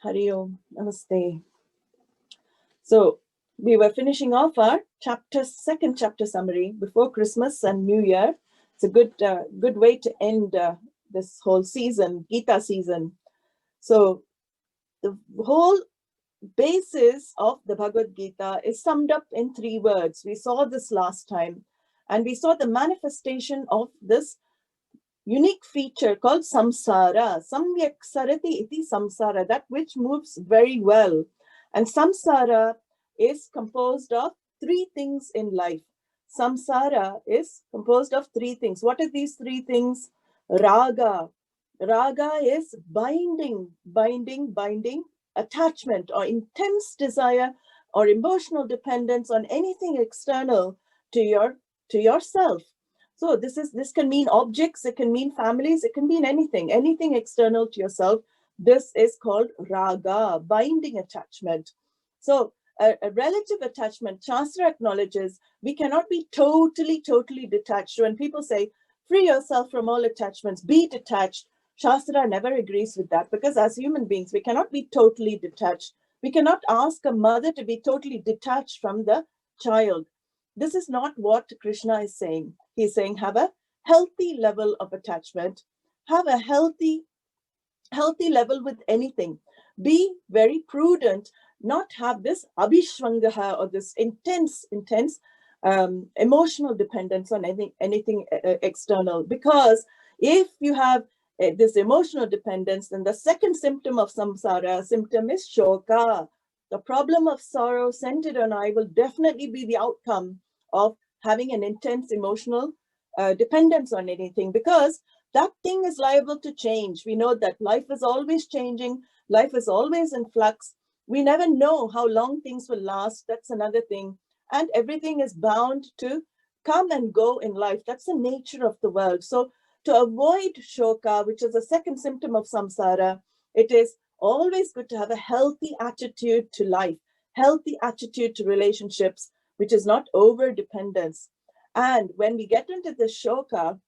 Hari Om. Namaste. So we were finishing off our second chapter summary before Christmas and New Year. It's a good way to end this whole season, Gita season. So the whole basis of the Bhagavad Gita is summed up in 3 words. We saw this last time, and we saw the manifestation of this unique feature called samsara. Samyak sarati iti samsara, that which moves very well. And samsara is composed of 3 things in life. Samsara is composed of 3 things. What are these 3 things? Raga. Raga is binding, attachment or intense desire or emotional dependence on anything external to yourself. So this can mean objects, it can mean families, it can mean anything external to yourself. This is called raga, binding attachment. So a relative attachment, Shastra acknowledges we cannot be totally detached. When people say, free yourself from all attachments, be detached, Shastra never agrees with that, because as human beings, we cannot be totally detached. We cannot ask a mother to be totally detached from the child. This is not what Krishna is saying. He's saying have a healthy level of attachment, have a healthy level with anything. Be very prudent, not have this abhishvangaha or this intense emotional dependence on anything external. Because if you have this emotional dependence, then the second symptom of samsara symptom is shoka. The problem of sorrow centered on I will definitely be the outcome of having an intense emotional dependence on anything, because that thing is liable to change. We know that life is always changing. Life is always in flux. We never know how long things will last. That's another thing. And everything is bound to come and go in life. That's the nature of the world. So to avoid shoka, which is a second symptom of samsara, it is always good to have a healthy attitude to life, healthy attitude to relationships, which is not over dependence. And when we get into the shoka,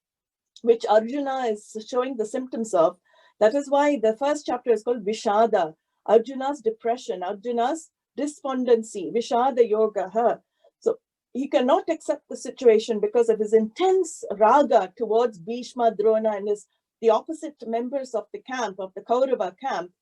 which Arjuna is showing the symptoms of, that is why the first chapter is called Vishada, Arjuna's depression, Arjuna's despondency, Vishada Yoga. So he cannot accept the situation because of his intense raga towards Bhishma, Drona, and the opposite members of the camp, of the Kaurava camp.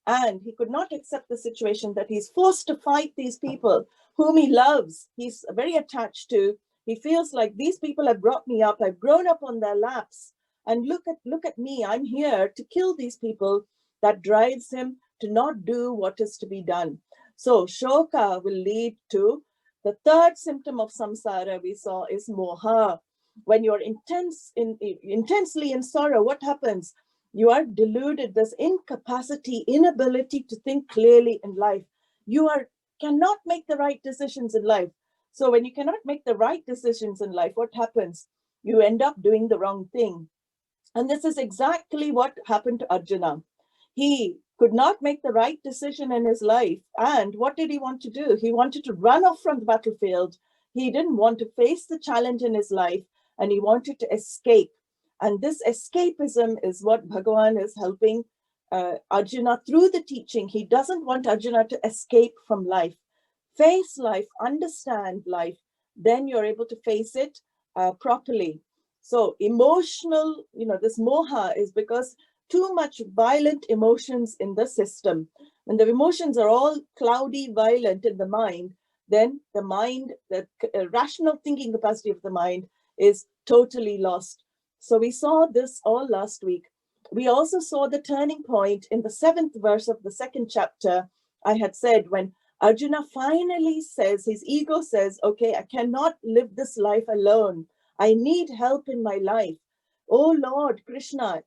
And he could not accept the situation that he's forced to fight these people whom he loves, he's very attached to. He feels like these people have brought me up. I've grown up on their laps. And look at me. I'm here to kill these people. That drives him to not do what is to be done. So shoka will lead to the third symptom of samsara we saw is moha. When you're intensely in sorrow, what happens? You are deluded. There's incapacity, inability to think clearly in life. You cannot make the right decisions in life. So when you cannot make the right decisions in life, what happens? You end up doing the wrong thing. And this is exactly what happened to Arjuna. He could not make the right decision in his life. And what did he want to do? He wanted to run off from the battlefield. He didn't want to face the challenge in his life, and he wanted to escape. And this escapism is what Bhagavan is helping Arjuna through the teaching. He doesn't want Arjuna to escape from life. Face life, understand life, then you're able to face it properly. So emotional, this moha is because too much violent emotions in the system. When the emotions are all cloudy, violent in the mind, then the mind, the rational thinking capacity of the mind is totally lost. So we saw this all last week. We also saw the turning point in the 7th verse of the 2nd chapter. I had said when Arjuna finally says, his ego says, okay, I cannot live this life alone. I need help in my life. Oh Lord Krishna,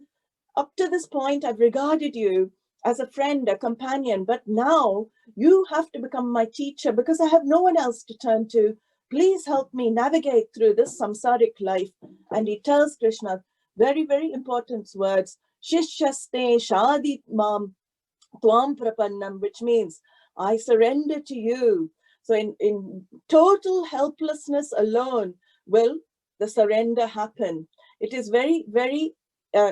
up to this point, I've regarded you as a friend, a companion, but now you have to become my teacher because I have no one else to turn to. Please help me navigate through this samsaric life. And he tells Krishna very, very important words, Shishyaste Shadi Mam Twam Prapannam, which means I surrender to you. So in total helplessness alone will the surrender happen. It is very, very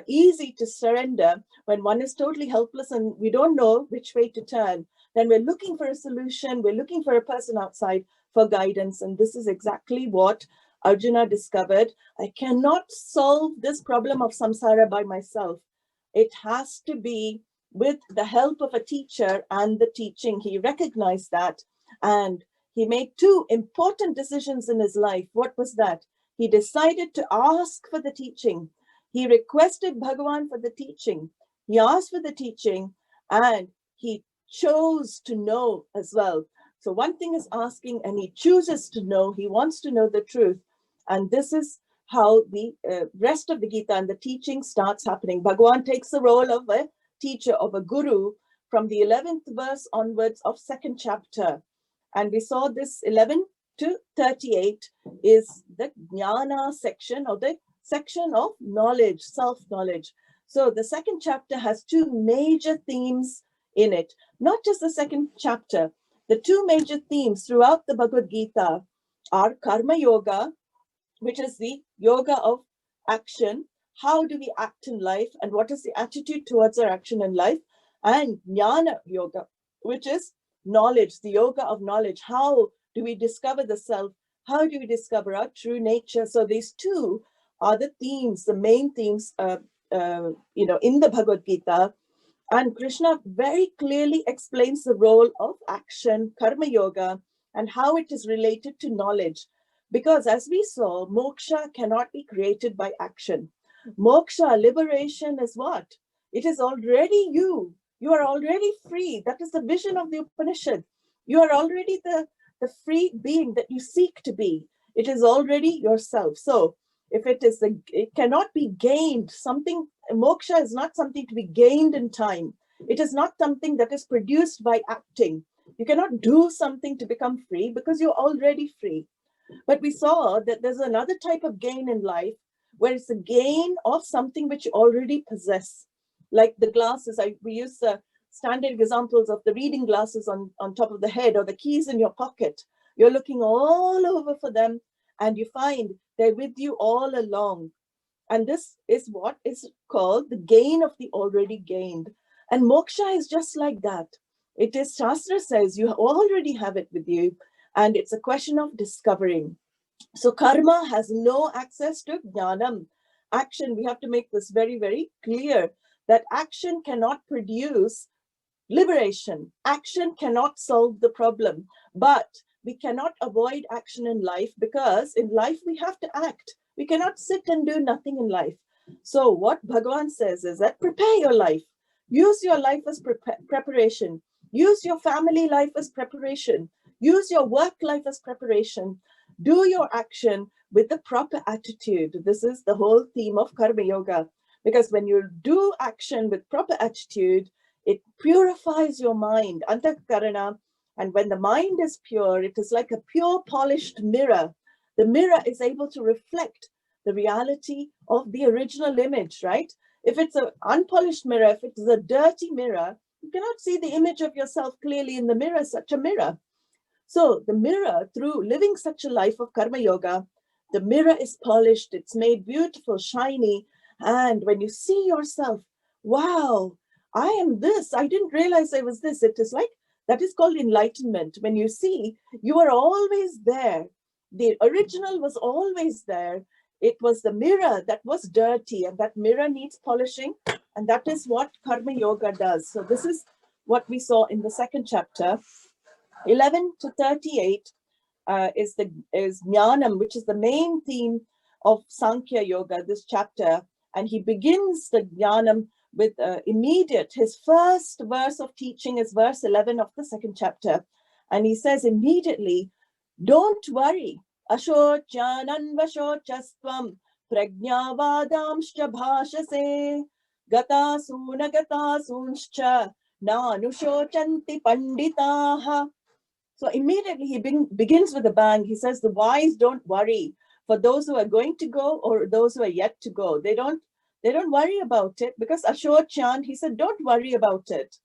easy to surrender when one is totally helpless and we don't know which way to turn. Then we're looking for a solution. We're looking for a person outside for guidance. And this is exactly what Arjuna discovered. I cannot solve this problem of samsara by myself. It has to be with the help of a teacher and the teaching. He recognized that. And he made two important decisions in his life. What was that? He decided to ask for the teaching. He requested Bhagavan for the teaching. He asked for the teaching and he chose to know as well. So one thing is asking and he chooses to know. He wants to know the truth. And this is how the rest of the Gita and the teaching starts happening. Bhagavan takes the role of a teacher, of a guru, from the 11th verse onwards of 2nd chapter. And we saw this 11 to 38 is the jnana section, or the section of knowledge, self-knowledge. So the 2nd chapter has two major themes in it. Not just the 2nd chapter. The two major themes throughout the Bhagavad Gita are karma yoga, which is the yoga of action. How do we act in life and what is the attitude towards our action in life? And jnana yoga, which is knowledge, the yoga of knowledge. How do we discover the self? How do we discover our true nature? So these two are the themes, the main themes, in the Bhagavad Gita. And Krishna very clearly explains the role of action, karma yoga, and how it is related to knowledge. Because as we saw, moksha cannot be created by action. Moksha, liberation is what? It is already you. You are already free. That is the vision of the Upanishad. You are already the free being that you seek to be. It is already yourself. So if it cannot be gained, moksha is not something to be gained in time. It is not something that is produced by acting. You cannot do something to become free because you're already free. But we saw that there's another type of gain in life where it's a gain of something which you already possess. Like the glasses, we use standard examples of the reading glasses on top of the head, or the keys in your pocket. You're looking all over for them and you find they're with you all along. And this is what is called the gain of the already gained. And moksha is just like that. It is, Shastra says, you already have it with you. And it's a question of discovering. So karma has no access to jnanam. Action, we have to make this very, very clear, that action cannot produce liberation. Action cannot solve the problem. But we cannot avoid action in life, because in life we have to act. We cannot sit and do nothing in life. So what Bhagavan says is that prepare your life. Use your life as preparation. Use your family life as preparation. Use your work life as preparation. Do your action with the proper attitude. This is the whole theme of Karma Yoga. Because when you do action with proper attitude, it purifies your mind, antakarana. And when the mind is pure, it is like a pure polished mirror. The mirror is able to reflect the reality of the original image, right? If it's an unpolished mirror, if it's a dirty mirror, you cannot see the image of yourself clearly in the mirror, such a mirror. So the mirror, through living such a life of Karma Yoga, the mirror is polished, it's made beautiful, shiny. And when you see yourself, wow, I am this. I didn't realize I was this. It is like, that is called enlightenment. When you see, you are always there. The original was always there. It was the mirror that was dirty, and that mirror needs polishing. And that is what Karma Yoga does. So this is what we saw in the 2nd chapter. 11 to 38 is Jnanam, which is the main theme of Sankhya Yoga, this chapter. And he begins the Jnanam with his first verse of teaching is verse 11 of the 2nd chapter. And he says immediately, don't worry. Ashochananvashocastvam prajnavadamscha bhashase gatasuna na anushochanti panditaha. So immediately he begins with a bang. He says the wise don't worry. For those who are going to go or those who are yet to go, they don't worry about it, because Ashochan, he said, don't worry about it.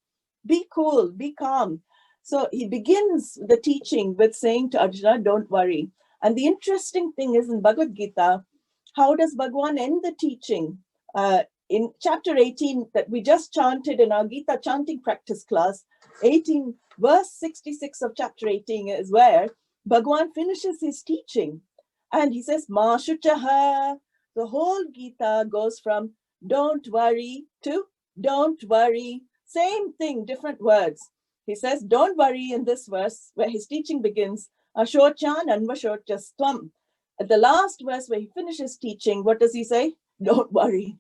Be cool, be calm. So he begins the teaching with saying to Arjuna, don't worry. And the interesting thing is in Bhagavad Gita, how does Bhagavan end the teaching? in chapter 18 that we just chanted in our Gita chanting practice class, 18, verse 66 of chapter 18 is where Bhagavan finishes his teaching. And he says, Ma shuchaha. The whole Gita goes from don't worry to don't worry. Same thing, different words. He says, don't worry in this verse where his teaching begins, Ashochan Anvashocastvam. At the last verse where he finishes teaching, what does he say? Don't worry.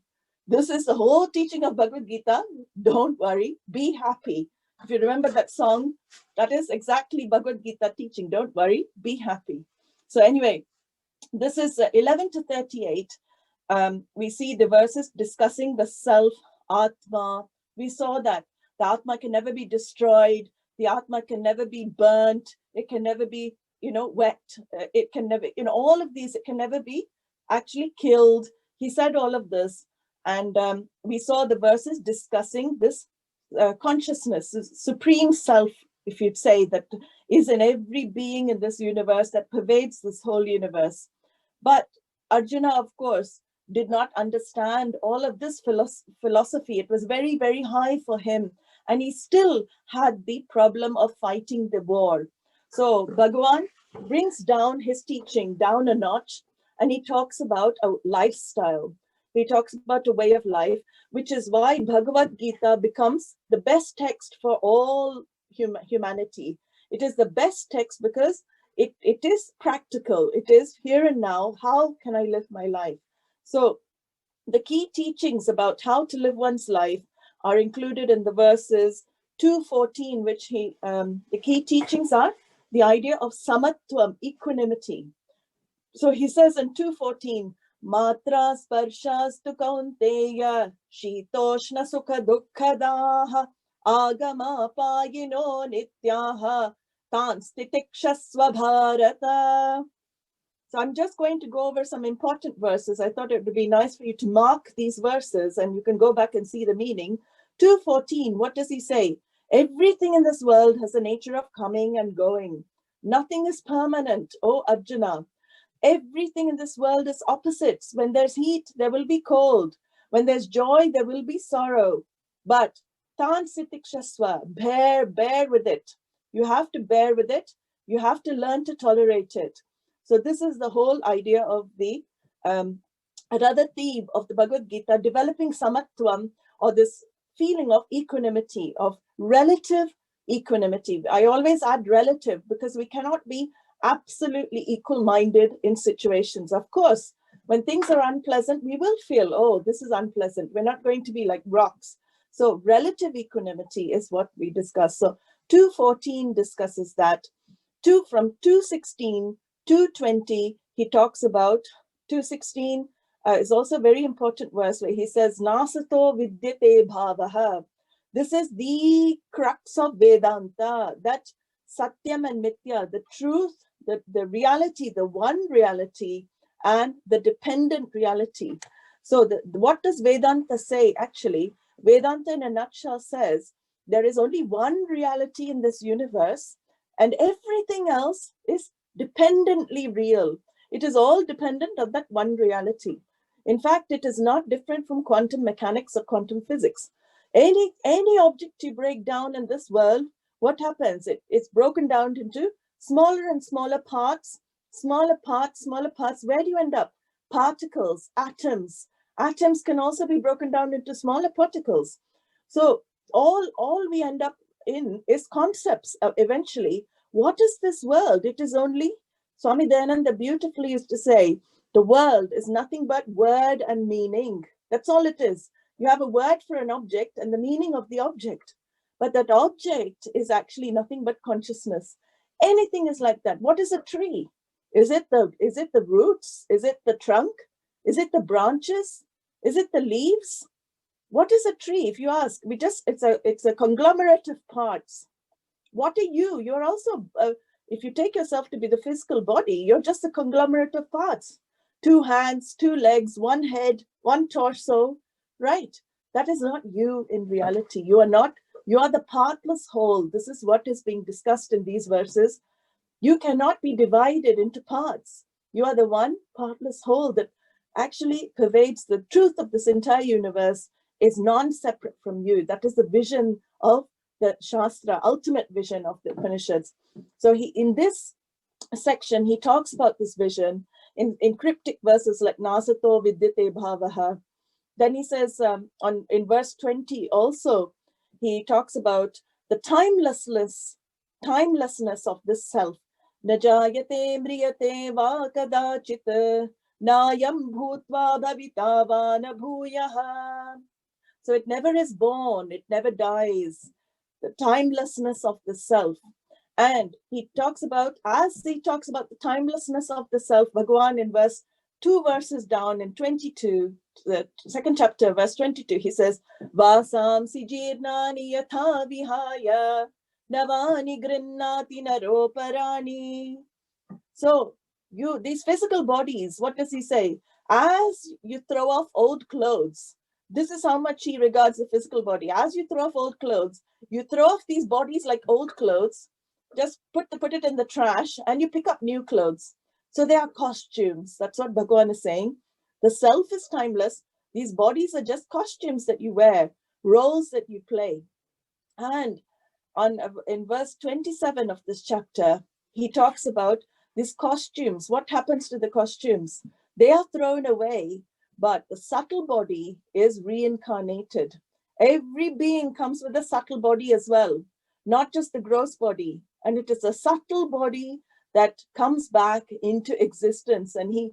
This is the whole teaching of Bhagavad Gita. Don't worry, be happy. If you remember that song, that is exactly Bhagavad Gita teaching. Don't worry, be happy. So anyway, this is 11 to 38. We see the verses discussing the self, Atma. We saw that the Atma can never be destroyed. The Atma can never be burnt. It can never be, wet. It can never, all of these, it can never be actually killed. He said all of this. And we saw the verses discussing this consciousness, this supreme self, if you'd say, that is in every being in this universe, that pervades this whole universe. But Arjuna, of course, did not understand all of this philosophy. It was very, very high for him. And he still had the problem of fighting the war. So Bhagavan brings down his teaching down a notch, and he talks about a lifestyle. He talks about a way of life, which is why Bhagavad Gita becomes the best text for all humanity. It is the best text because it is practical. It is here and now. How can I live my life? So the key teachings about how to live one's life are included in the verses 2:14, which the key teachings are the idea of samatvam, equanimity. So he says in 2:14, Matra sparshastu kaunteya shitoshna sukha dukkadaha agama payino nityaha tan stitikshasva bharata. So I'm just going to go over some important verses. I thought it would be nice for you to mark these verses and you can go back and see the meaning. 2:14, what does he say? Everything in this world has a nature of coming and going. Nothing is permanent, O Arjuna. Everything in this world is opposites. When there's heat, there will be cold. When there's joy, there will be sorrow. But tan sitikshasva, bear with it. You have to bear with it. You have to learn to tolerate it. So this is the whole idea of the another theme of the Bhagavad Gita, developing samatvam, or this feeling of equanimity, of relative equanimity. I always add relative because we cannot be absolutely equal-minded in situations. Of course, when things are unpleasant, we will feel, oh, this is unpleasant. We're not going to be like rocks. So relative equanimity is what we discuss. So 2:14 discusses that. From 2:16, 2:20, he talks about 2:16 is also a very important verse where he says, Nasato vidyate bhavaha. This is the crux of Vedanta, that Satyam and Mithya, the truth, the reality, the one reality, and the dependent reality. So what does Vedanta say? Actually, Vedanta in a nutshell says there is only one reality in this universe and everything else is dependently real. It is all dependent on that one reality. In fact, it is not different from quantum mechanics or quantum physics. Any object you break down in this world, what happens? It's broken down into smaller and smaller parts, smaller parts. Where do you end up? Particles, atoms. Atoms can also be broken down into smaller particles. So all we end up in is concepts eventually. What is this world? It is only, Swami Dayananda beautifully used to say, the world is nothing but word and meaning. That's all it is. You have a word for an object and the meaning of the object. But that object is actually nothing but consciousness. Anything is like that. What is a tree? Is it the roots? Is it the trunk? Is it the branches? Is it the leaves? What is a tree? If you ask, it's a conglomerate of parts. What are you? You're also, if you take yourself to be the physical body, you're just a conglomerate of parts. 2 hands, 2 legs, 1 head, 1 torso, right? That is not you in reality. You are the partless whole. This is what is being discussed in these verses. You cannot be divided into parts. You are the one partless whole that actually pervades the truth of this entire universe, is non-separate from you. That is the vision of the Shastra, ultimate vision of the Upanishads. So in this section, he talks about this vision in cryptic verses like Nasato Vidyate Bhavaha. Then he says in verse 20 also, he talks about the timelessness of this self. Najayate mriyate va kadachit nayam bhutva bhavita va na bhuyaha. So it never is born, it never dies. The timelessness of the self. And he talks about the timelessness of the self, Bhagavan in two verses down in 22, the second chapter, verse 22, he says, Vasam sijirnani yatha vihaya navani grinnati naroparani. So these physical bodies, what does he say? As you throw off old clothes, this is how much he regards the physical body. As you throw off old clothes, you throw off these bodies like old clothes, just put it in the trash, and you pick up new clothes. So they are costumes. That's what Bhagavan is saying. The self is timeless. These bodies are just costumes that you wear, roles that you play. And in verse 27 of this chapter, he talks about these costumes. What happens to the costumes? They are thrown away, but the subtle body is reincarnated. Every being comes with a subtle body as well, not just the gross body. And it is a subtle body that comes back into existence. And he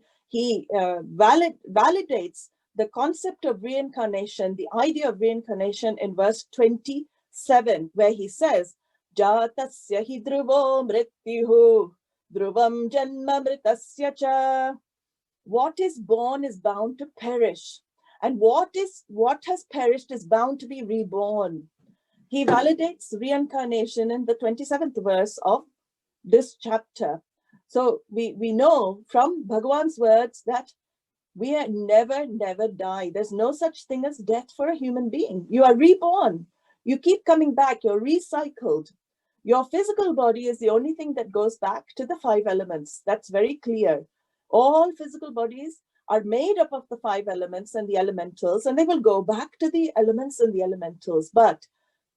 validates the concept of reincarnation, the idea of reincarnation in verse 27, where he says, Jatasya hi dhruvo mrityuhu dhruvam janma mritasya cha. What is born is bound to perish, and what has perished is bound to be reborn. He validates reincarnation in the 27th verse of this chapter. So we know from Bhagavan's words that we are never die. There's no such thing as death for a human being. You are reborn. You keep coming back. You're recycled. Your physical body is the only thing that goes back to the five elements. That's very clear. All physical bodies are made up of the five elements and the elementals, and they will go back to the elements and the elementals. But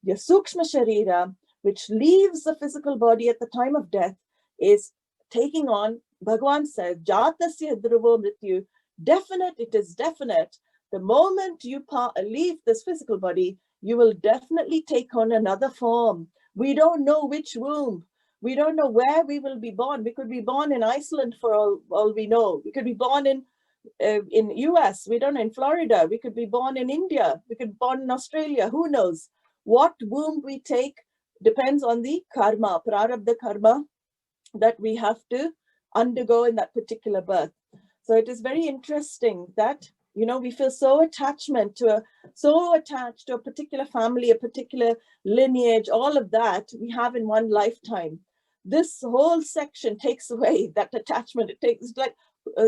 your Sukshma Sharira, which leaves the physical body at the time of death, is taking on, Bhagavan says, Jatasya dhruvo mrityu. Definite, it is definite. The moment you leave this physical body, you will definitely take on another form. We don't know which womb. We don't know where we will be born. We could be born in Iceland for all we know. We could be born in US. We don't know, in Florida. We could be born in India. We could be born in Australia. Who knows? What womb we take depends on the karma, prarabdha karma, that we have to undergo in that particular birth. So it is very interesting that, we feel so attached to a particular family, a particular lineage, all of that we have in one lifetime. This whole section takes away that attachment. It's like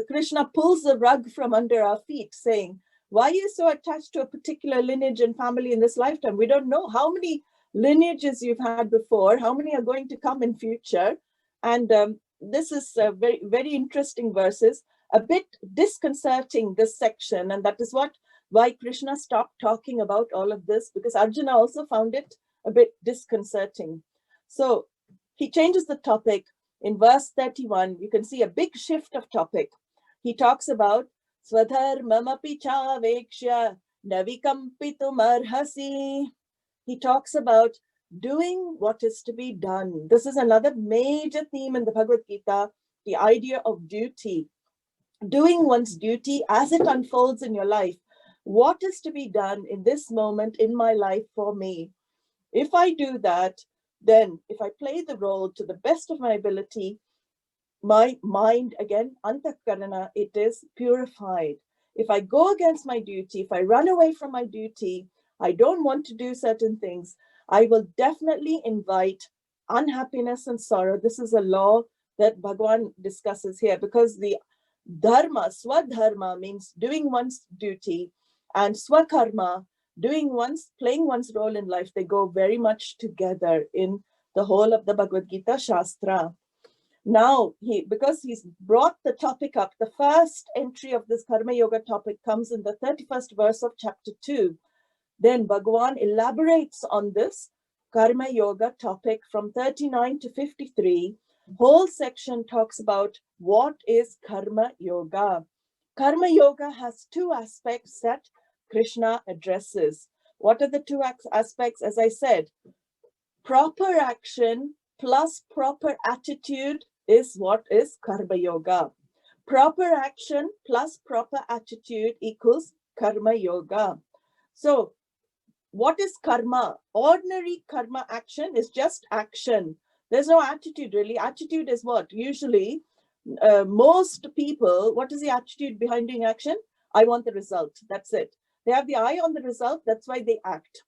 Krishna pulls the rug from under our feet, saying, why are you so attached to a particular lineage and family in this lifetime? We don't know how many lineages you've had before, how many are going to come in future. And this is very, very interesting verses, a bit disconcerting, this section. And that is why Krishna stopped talking about all of this, because Arjuna also found it a bit disconcerting. So he changes the topic. In verse 31, you can see a big shift of topic. He talks about Swadharmamapi chavekshya navikampitum arhasi. He talks about doing what is to be done. This is another major theme in the Bhagavad Gita, the idea of duty. Doing one's duty as it unfolds in your life. What is to be done in this moment in my life for me? If I do that, then if I play the role to the best of my ability, my mind, again, antakarana, it is purified. If I go against my duty, if I run away from my duty, I don't want to do certain things, I will definitely invite unhappiness and sorrow. This is a law that Bhagavan discusses here, because the dharma, swadharma, means doing one's duty, and swakarma, playing one's role in life. They go very much together in the whole of the Bhagavad Gita Shastra. Now, because he's brought the topic up, the first entry of this Karma Yoga topic comes in the 31st verse of chapter 2. Then Bhagavan elaborates on this Karma Yoga topic from 39 to 53. Whole section talks about what is Karma Yoga. Karma Yoga has two aspects that Krishna addresses. What are the two aspects? As I said, proper action plus proper attitude is what is Karma Yoga. Proper action plus proper attitude equals Karma Yoga. So, what is karma? Ordinary karma action is just action. There's no attitude really. Attitude is what? Usually, most people, what is the attitude behind doing action? I want the result. That's it. They have the eye on the result. That's why they act.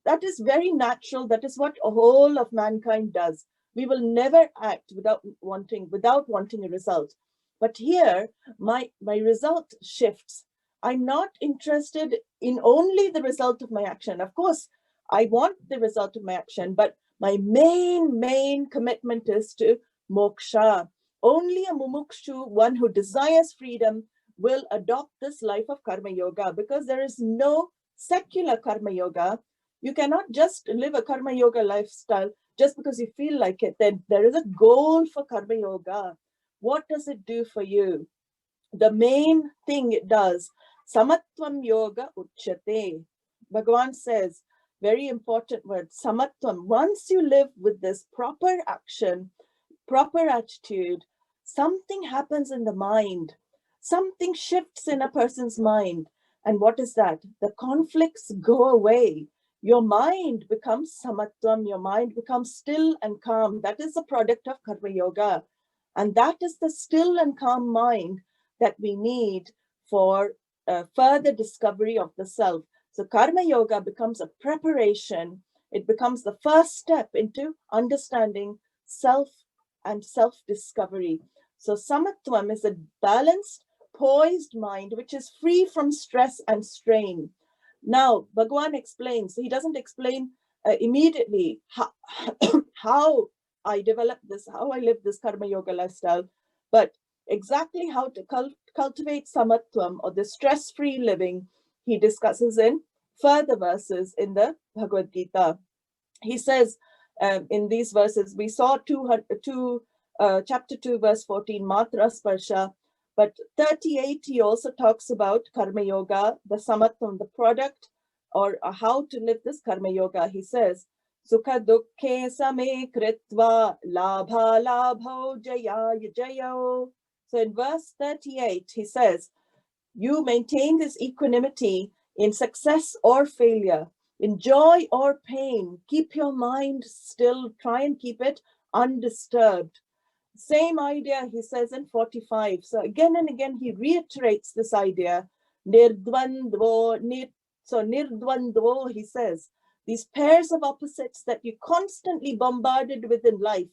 That is very natural. That is what a whole of mankind does. We will never act without wanting a result. But here, my result shifts. I'm not interested in only the result of my action. Of course, I want the result of my action, but my main commitment is to moksha. Only a mumukshu, one who desires freedom, will adopt this life of karma yoga, because there is no secular karma yoga. You cannot just live a karma yoga lifestyle just because you feel like it. Then there is a goal for karma yoga. What does it do for you? The main thing it does, samatvam yoga uchyate. Bhagavan says, very important word, samatvam. Once you live with this proper action, proper attitude, something happens in the mind. Something shifts in a person's mind. And what is that? The conflicts go away. Your mind becomes samatvam. Your mind becomes still and calm. That is the product of karma yoga. And that is the still and calm mind that we need for further discovery of the self. So karma yoga becomes a preparation. It becomes the first step into understanding self and self-discovery. So samatvam is a balanced, poised mind, which is free from stress and strain. Now, Bhagavan explains, he doesn't explain immediately how I developed this, how I live this karma yoga lifestyle, but exactly how to cultivate samatvam, or the stress-free living, he discusses in further verses in the Bhagavad Gita. He says in these verses, we saw chapter 2, verse 14, Matra Sparsha, but 38, he also talks about karma yoga, the samatvam, the product, or how to live this karma yoga. He says, Sukha dukkhe same kritva labha labho jaya jayo. So in verse 38, he says, you maintain this equanimity in success or failure, in joy or pain. Keep your mind still, try and keep it undisturbed. Same idea he says in 45. So again and again, he reiterates this idea. Nirdvandvo, nirdvandvo, he says, these pairs of opposites that you constantly bombarded with in life,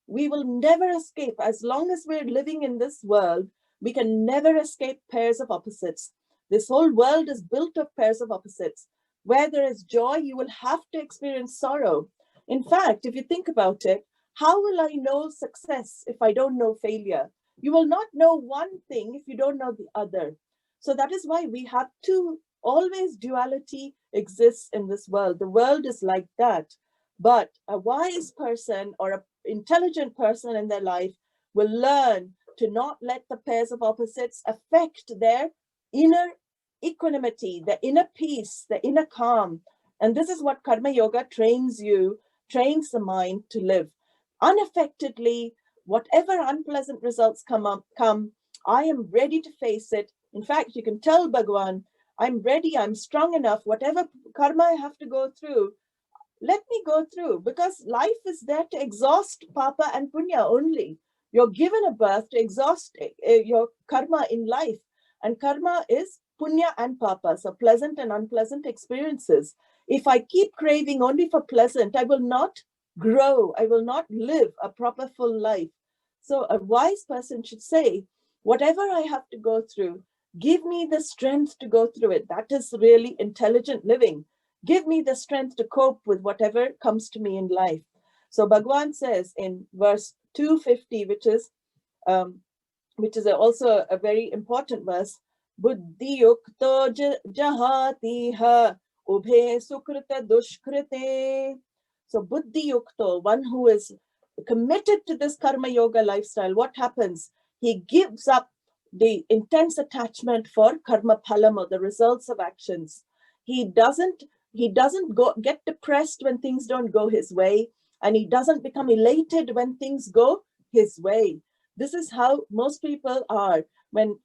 we will never escape. As long as we're living in this world, we can never escape pairs of opposites. This whole world is built of pairs of opposites. Where there is joy, you will have to experience sorrow. In fact, if you think about it, how will I know success if I don't know failure? You will not know one thing if you don't know the other. So that is why we have to, always duality exists in this world. The world is like that. But a wise person or an intelligent person in their life will learn to not let the pairs of opposites affect their inner equanimity, the inner peace, the inner calm. And this is what karma yoga trains the mind to live unaffectedly. Whatever unpleasant results come, I am ready to face it. In fact, you can tell Bhagavan, I'm ready, I'm strong enough. Whatever karma I have to go through, let me go through, because life is there to exhaust papa and punya only. You're given a birth to exhaust your karma in life. And karma is punya and papa, so pleasant and unpleasant experiences. If I keep craving only for pleasant, I will not grow. I will not live a proper full life. So a wise person should say, whatever I have to go through, give me the strength to go through it. That is really intelligent living. Give me the strength to cope with whatever comes to me in life. So Bhagavan says in verse 250, which is also a very important verse. Buddhi yukto jahati ha ubhe sukrita dushkrite. So buddhi yukto, one who is committed to this karma yoga lifestyle, what happens? He gives up the intense attachment for karma phalam, or the results of actions. He doesn't get depressed when things don't go his way, and he doesn't become elated when things go his way. This is how most people are. When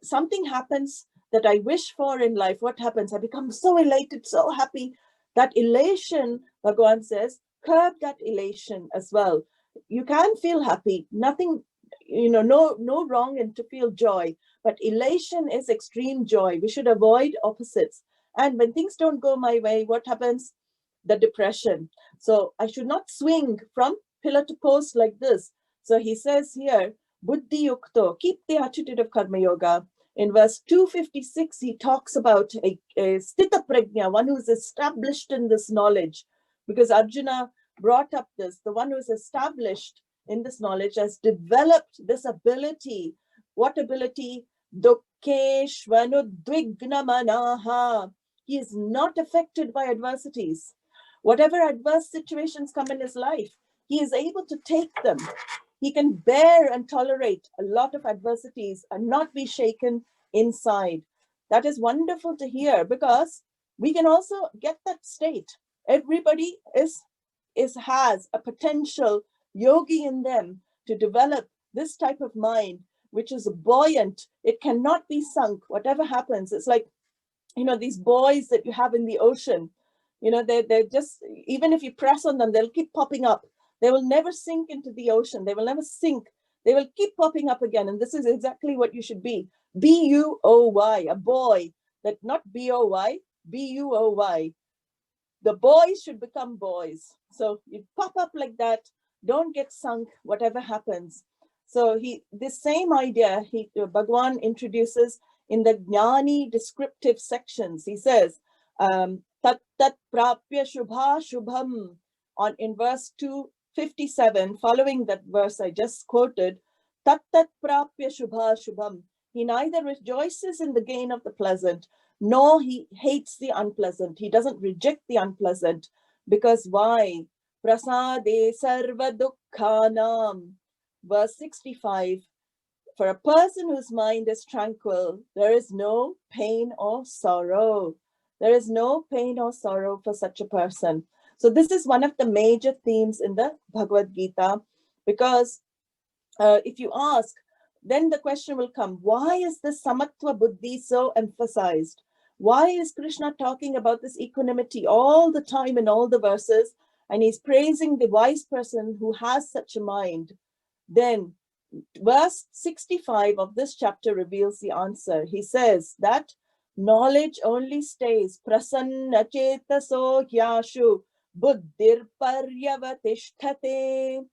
something happens that I wish for in life, what happens? I become so elated, so happy. That elation, Bhagavan says, curb that elation as well. You can feel happy, nothing, no wrong in to feel joy, but elation is extreme joy. We should avoid opposites. And when things don't go my way, what happens? The depression. So I should not swing from pillar to post like this. So he says here, buddhi yukto, keep the attitude of karma yoga. In verse 256, he talks about a sthita prajna, one who is established in this knowledge, because Arjuna brought up this, the one who is established in this knowledge has developed this ability. What ability? Dukkeshvanudvigna manaha. He is not affected by adversities. Whatever adverse situations come in his life, he is able to take them. He can bear and tolerate a lot of adversities and not be shaken inside. That is wonderful to hear, because we can also get that state. Everybody has a potential yogi in them to develop this type of mind, which is buoyant. It cannot be sunk. Whatever happens, it's like, these buoys that you have in the ocean. They're just, even if you press on them, they'll keep popping up. They will never sink into the ocean. They will never sink. They will keep popping up again. And this is exactly what you should be. B-U-O-Y, a boy, that not B-O-Y, B-U-O-Y. The boys should become boys. So you pop up like that. Don't get sunk, whatever happens. So this same idea, Bhagwan introduces in the Jnani descriptive sections. He says, tat tat prapya shubha shubham, in verse 257, following that verse I just quoted, tat tat prapya shubha shubham. He neither rejoices in the gain of the pleasant, nor he hates the unpleasant. He doesn't reject the unpleasant. Because why? Prasade sarva dukkhanam. Verse 65, for a person whose mind is tranquil, there is no pain or sorrow. There is no pain or sorrow for such a person. So this is one of the major themes in the Bhagavad Gita, because if you ask, then the question will come, why is this samatva buddhi so emphasized? Why is Krishna talking about this equanimity all the time in all the verses? And he's praising the wise person who has such a mind. Then verse 65 of this chapter reveals the answer. He says that knowledge only stays prasanna chetaso yashu buddhir paryavatishthate.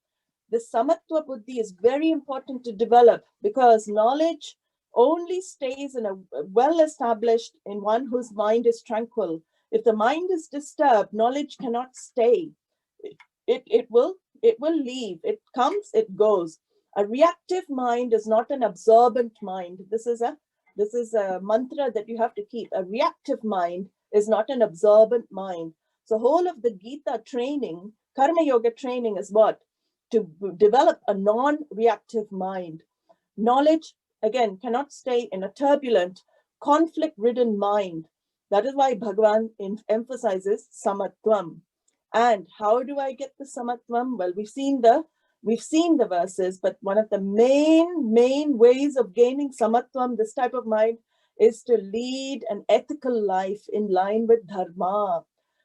The samatva buddhi is very important to develop, because knowledge only stays in a well-established, in one whose mind is tranquil. If the mind is disturbed, knowledge cannot stay. It will leave. It comes, it goes. A reactive mind is not an absorbent mind. This is a mantra that you have to keep. A reactive mind is not an absorbent mind. So whole of the Gita training, karma yoga training, is what? To develop a non-reactive mind. Knowledge, again, cannot stay in a turbulent, conflict-ridden mind. That is why Bhagavan emphasizes samatvam. And how do I get the samatvam? Well, we've seen the verses, but one of the main ways of gaining samatvam, this type of mind, is to lead an ethical life in line with dharma.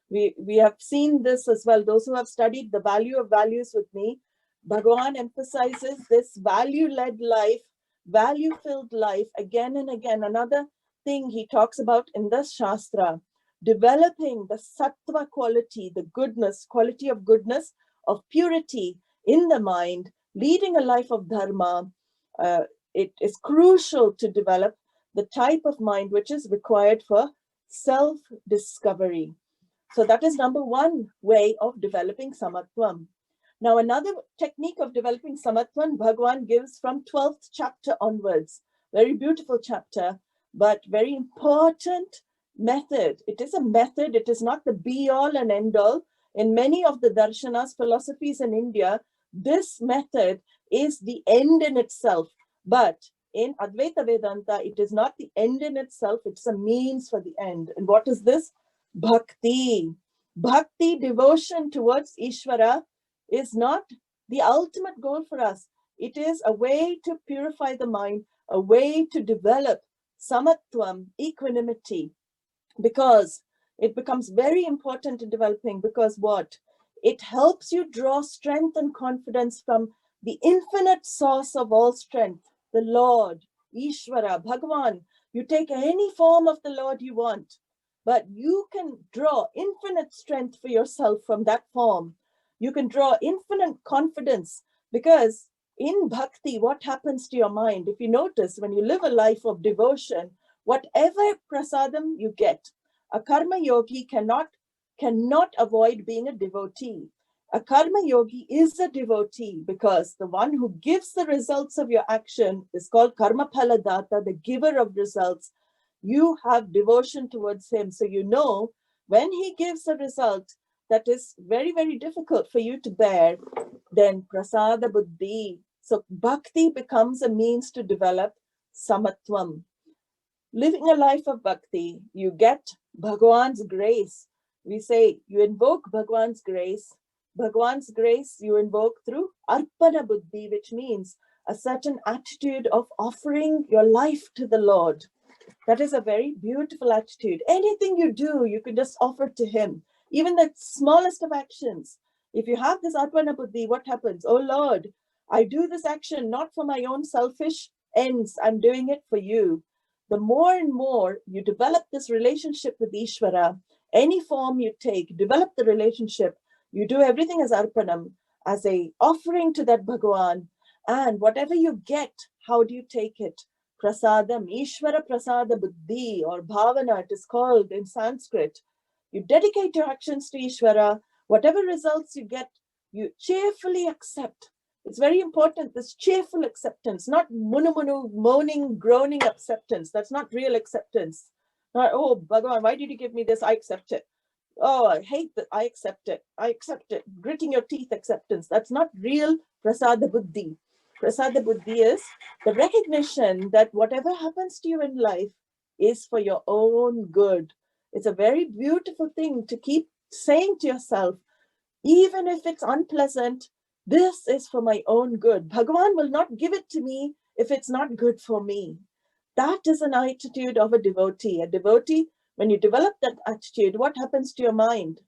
We have seen this as well. Those who have studied the value of values with me, Bhagavan emphasizes this value-led life, value-filled life again and again. Another thing he talks about in the Shastra, developing the sattva quality, the goodness, quality of goodness, of purity in the mind, leading a life of dharma. It is crucial to develop the type of mind which is required for self-discovery. So that is number one way of developing samatvam. Now, another technique of developing samatvan, Bhagavan gives from 12th chapter onwards. Very beautiful chapter, but very important method. It is a method. It is not the be all and end all. In many of the darshanas, philosophies in India, this method is the end in itself. But in Advaita Vedanta, it is not the end in itself. It's a means for the end. And what is this? Bhakti. Bhakti, devotion towards Ishvara, is not the ultimate goal for us. It is a way to purify the mind, a way to develop samatvam, equanimity, because it becomes very important in developing, because what? It helps you draw strength and confidence from the infinite source of all strength, the Lord, Ishvara, Bhagavan. You take any form of the Lord you want, but you can draw infinite strength for yourself from that form. You can draw infinite confidence, because in bhakti, what happens to your mind? If you notice, when you live a life of devotion, whatever prasadam you get, a karma yogi cannot avoid being a devotee. A karma yogi is a devotee, because the one who gives the results of your action is called karma phaladata, the giver of results. You have devotion towards him. So you know, when he gives a result that is very, very difficult for you to bear, then prasada buddhi. So bhakti becomes a means to develop samatvam. Living a life of bhakti, you get Bhagwan's grace. We say you invoke Bhagwan's grace. Bhagwan's grace you invoke through arpana buddhi, which means a certain attitude of offering your life to the Lord. That is a very beautiful attitude. Anything you do, you can just offer to him. Even the smallest of actions. If you have this arpana buddhi, what happens? Oh Lord, I do this action not for my own selfish ends. I'm doing it for you. The more and more you develop this relationship with Ishvara, any form you take, develop the relationship, you do everything as arpanam, as a offering to that Bhagavan. And whatever you get, how do you take it? Prasadam, Ishvara Prasada Buddhi, or Bhavana, it is called in Sanskrit. You dedicate your actions to Ishvara. Whatever results you get, you cheerfully accept. It's very important, this cheerful acceptance, not munu, moaning, groaning acceptance. That's not real acceptance. Not, oh, Bhagavan, why did you give me this? I accept it. Oh, I hate that. I accept it. I accept it. Gritting your teeth acceptance. That's not real prasada buddhi. Prasada buddhi is the recognition that whatever happens to you in life is for your own good. It's a very beautiful thing to keep saying to yourself, even if it's unpleasant, this is for my own good. Bhagavan will not give it to me if it's not good for me. That is an attitude of a devotee. A devotee, when you develop that attitude, what happens to your mind?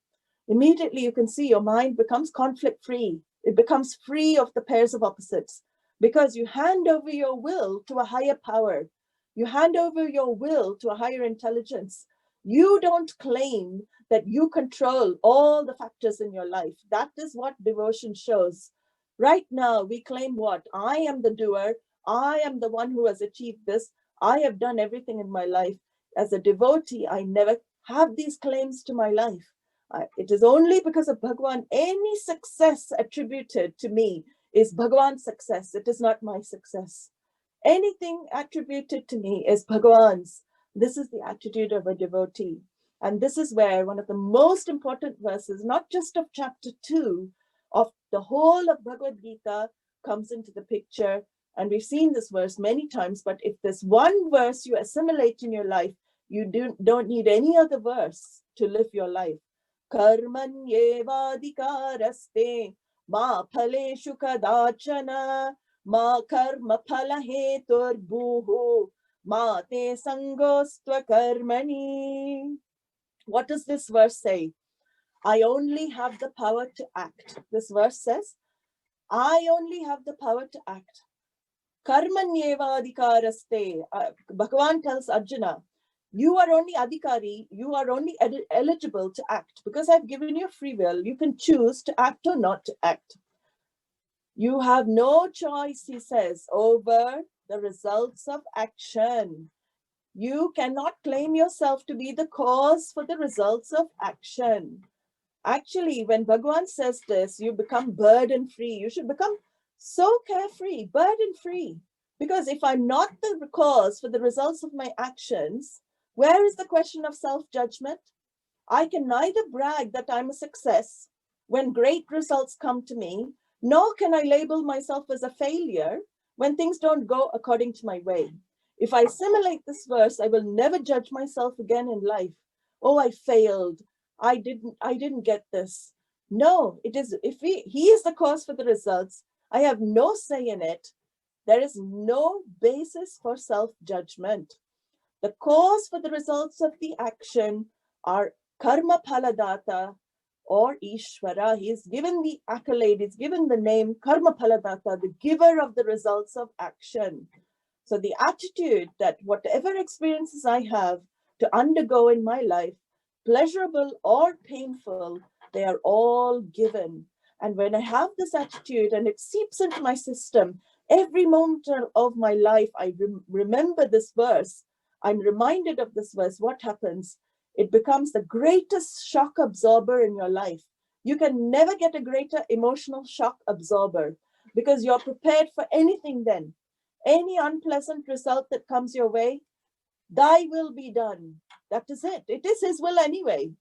Immediately you can see your mind becomes conflict free. It becomes free of the pairs of opposites, because you hand over your will to a higher power. You hand over your will to a higher intelligence. You don't claim that you control all the factors in your life. That is what devotion shows. Right now, we claim what? I am the doer. I am the one who has achieved this. I have done everything in my life. As a devotee, I never have these claims to my life. It is only because of Bhagavan. Any success attributed to me is Bhagavan's success. It is not my success. Anything attributed to me is Bhagavan's. This is the attitude of a devotee. And this is where one of the most important verses, not just of chapter 2, of the whole of Bhagavad Gita comes into the picture. And we've seen this verse many times, but if there's one verse you assimilate in your life, you don't need any other verse to live your life. Karmanyevadhikaraste ma phaleshu kadachana ma karma phala heturbuhu ma te sangostva karmani. What does this verse say? I only have the power to act. This verse says, I only have the power to act. Karmanyeva adhikaraste. Bhagavan tells Arjuna, you are only adhikari, you are only eligible to act. Because I've given you free will, you can choose to act or not to act. You have no choice, he says, over the results of action. You cannot claim yourself to be the cause for the results of action. Actually, when Bhagavan says this, you become burden free. You should become so carefree, burden free. Because if I'm not the cause for the results of my actions, where is the question of self-judgment? I can neither brag that I'm a success when great results come to me, nor can I label myself as a failure when things don't go according to my way. If I assimilate this verse, I will never judge myself again in life. Oh, I failed. I didn't get this. No, it is, if he is the cause for the results, I have no say in it. There is no basis for self-judgment. The cause for the results of the action are karma phaladata or Ishvara. He's given the accolade, he's given the name karma phaladata, the giver of the results of action. So the attitude that whatever experiences I have to undergo in my life, pleasurable or painful, they are all given. And when I have this attitude and it seeps into my system, every moment of my life, I remember this verse. I'm reminded of this verse. What happens? It becomes the greatest shock absorber in your life. You can never get a greater emotional shock absorber because you're prepared for anything then. Any unpleasant result that comes your way, thy will be done. That is it. It is his will anyway.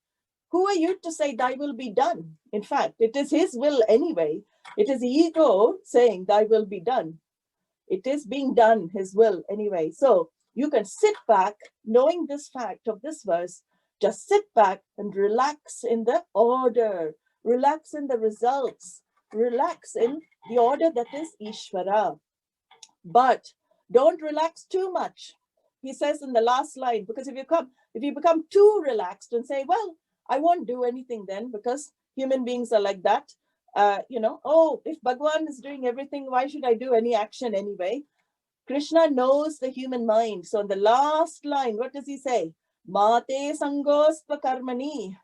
Who are you to say thy will be done? In fact, it is his will anyway. It is ego saying thy will be done. It is being done, his will anyway. So you can sit back, knowing this fact of this verse, just sit back and relax in the order, relax in the results, relax in the order that is Ishvara. But don't relax too much. He says in the last line, because if you become too relaxed and say, well, I won't do anything then, because human beings are like that. Oh, if Bhagwan is doing everything, why should I do any action anyway? Krishna knows the human mind. So in the last line, what does he say? Mate sangosva karmani.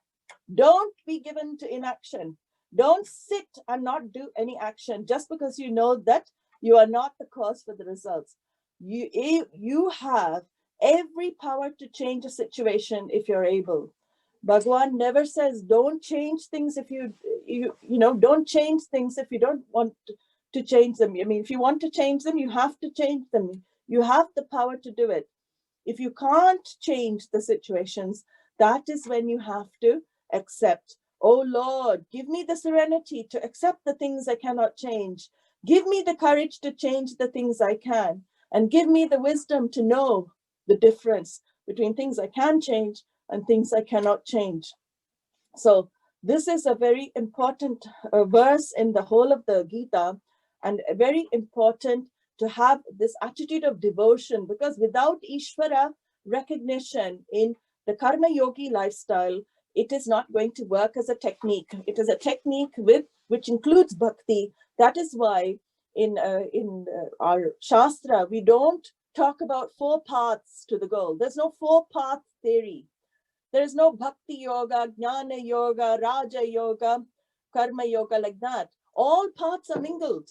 Don't be given to inaction. Don't sit and not do any action just because you know that you are not the cause for the results. You have every power to change a situation if you're able. Bhagwan never says don't change things if you don't change things if you don't want to change them. I mean, if you want to change them, you have to change them. You have the power to do it. If you can't change the situations, that is when you have to accept. Oh Lord, give me the serenity to accept the things I cannot change. Give me the courage to change the things I can. And give me the wisdom to know the difference between things I can change and things I cannot change. So this is a very important verse in the whole of the Gita, and very important to have this attitude of devotion, because without Ishvara recognition in the karma yogi lifestyle, it is not going to work as a technique. It is a technique which includes bhakti. That is why in our Shastra, we don't talk about 4 paths to the goal. There's no 4-path theory. There is no bhakti yoga, jnana yoga, raja yoga, karma yoga like that. All paths are mingled.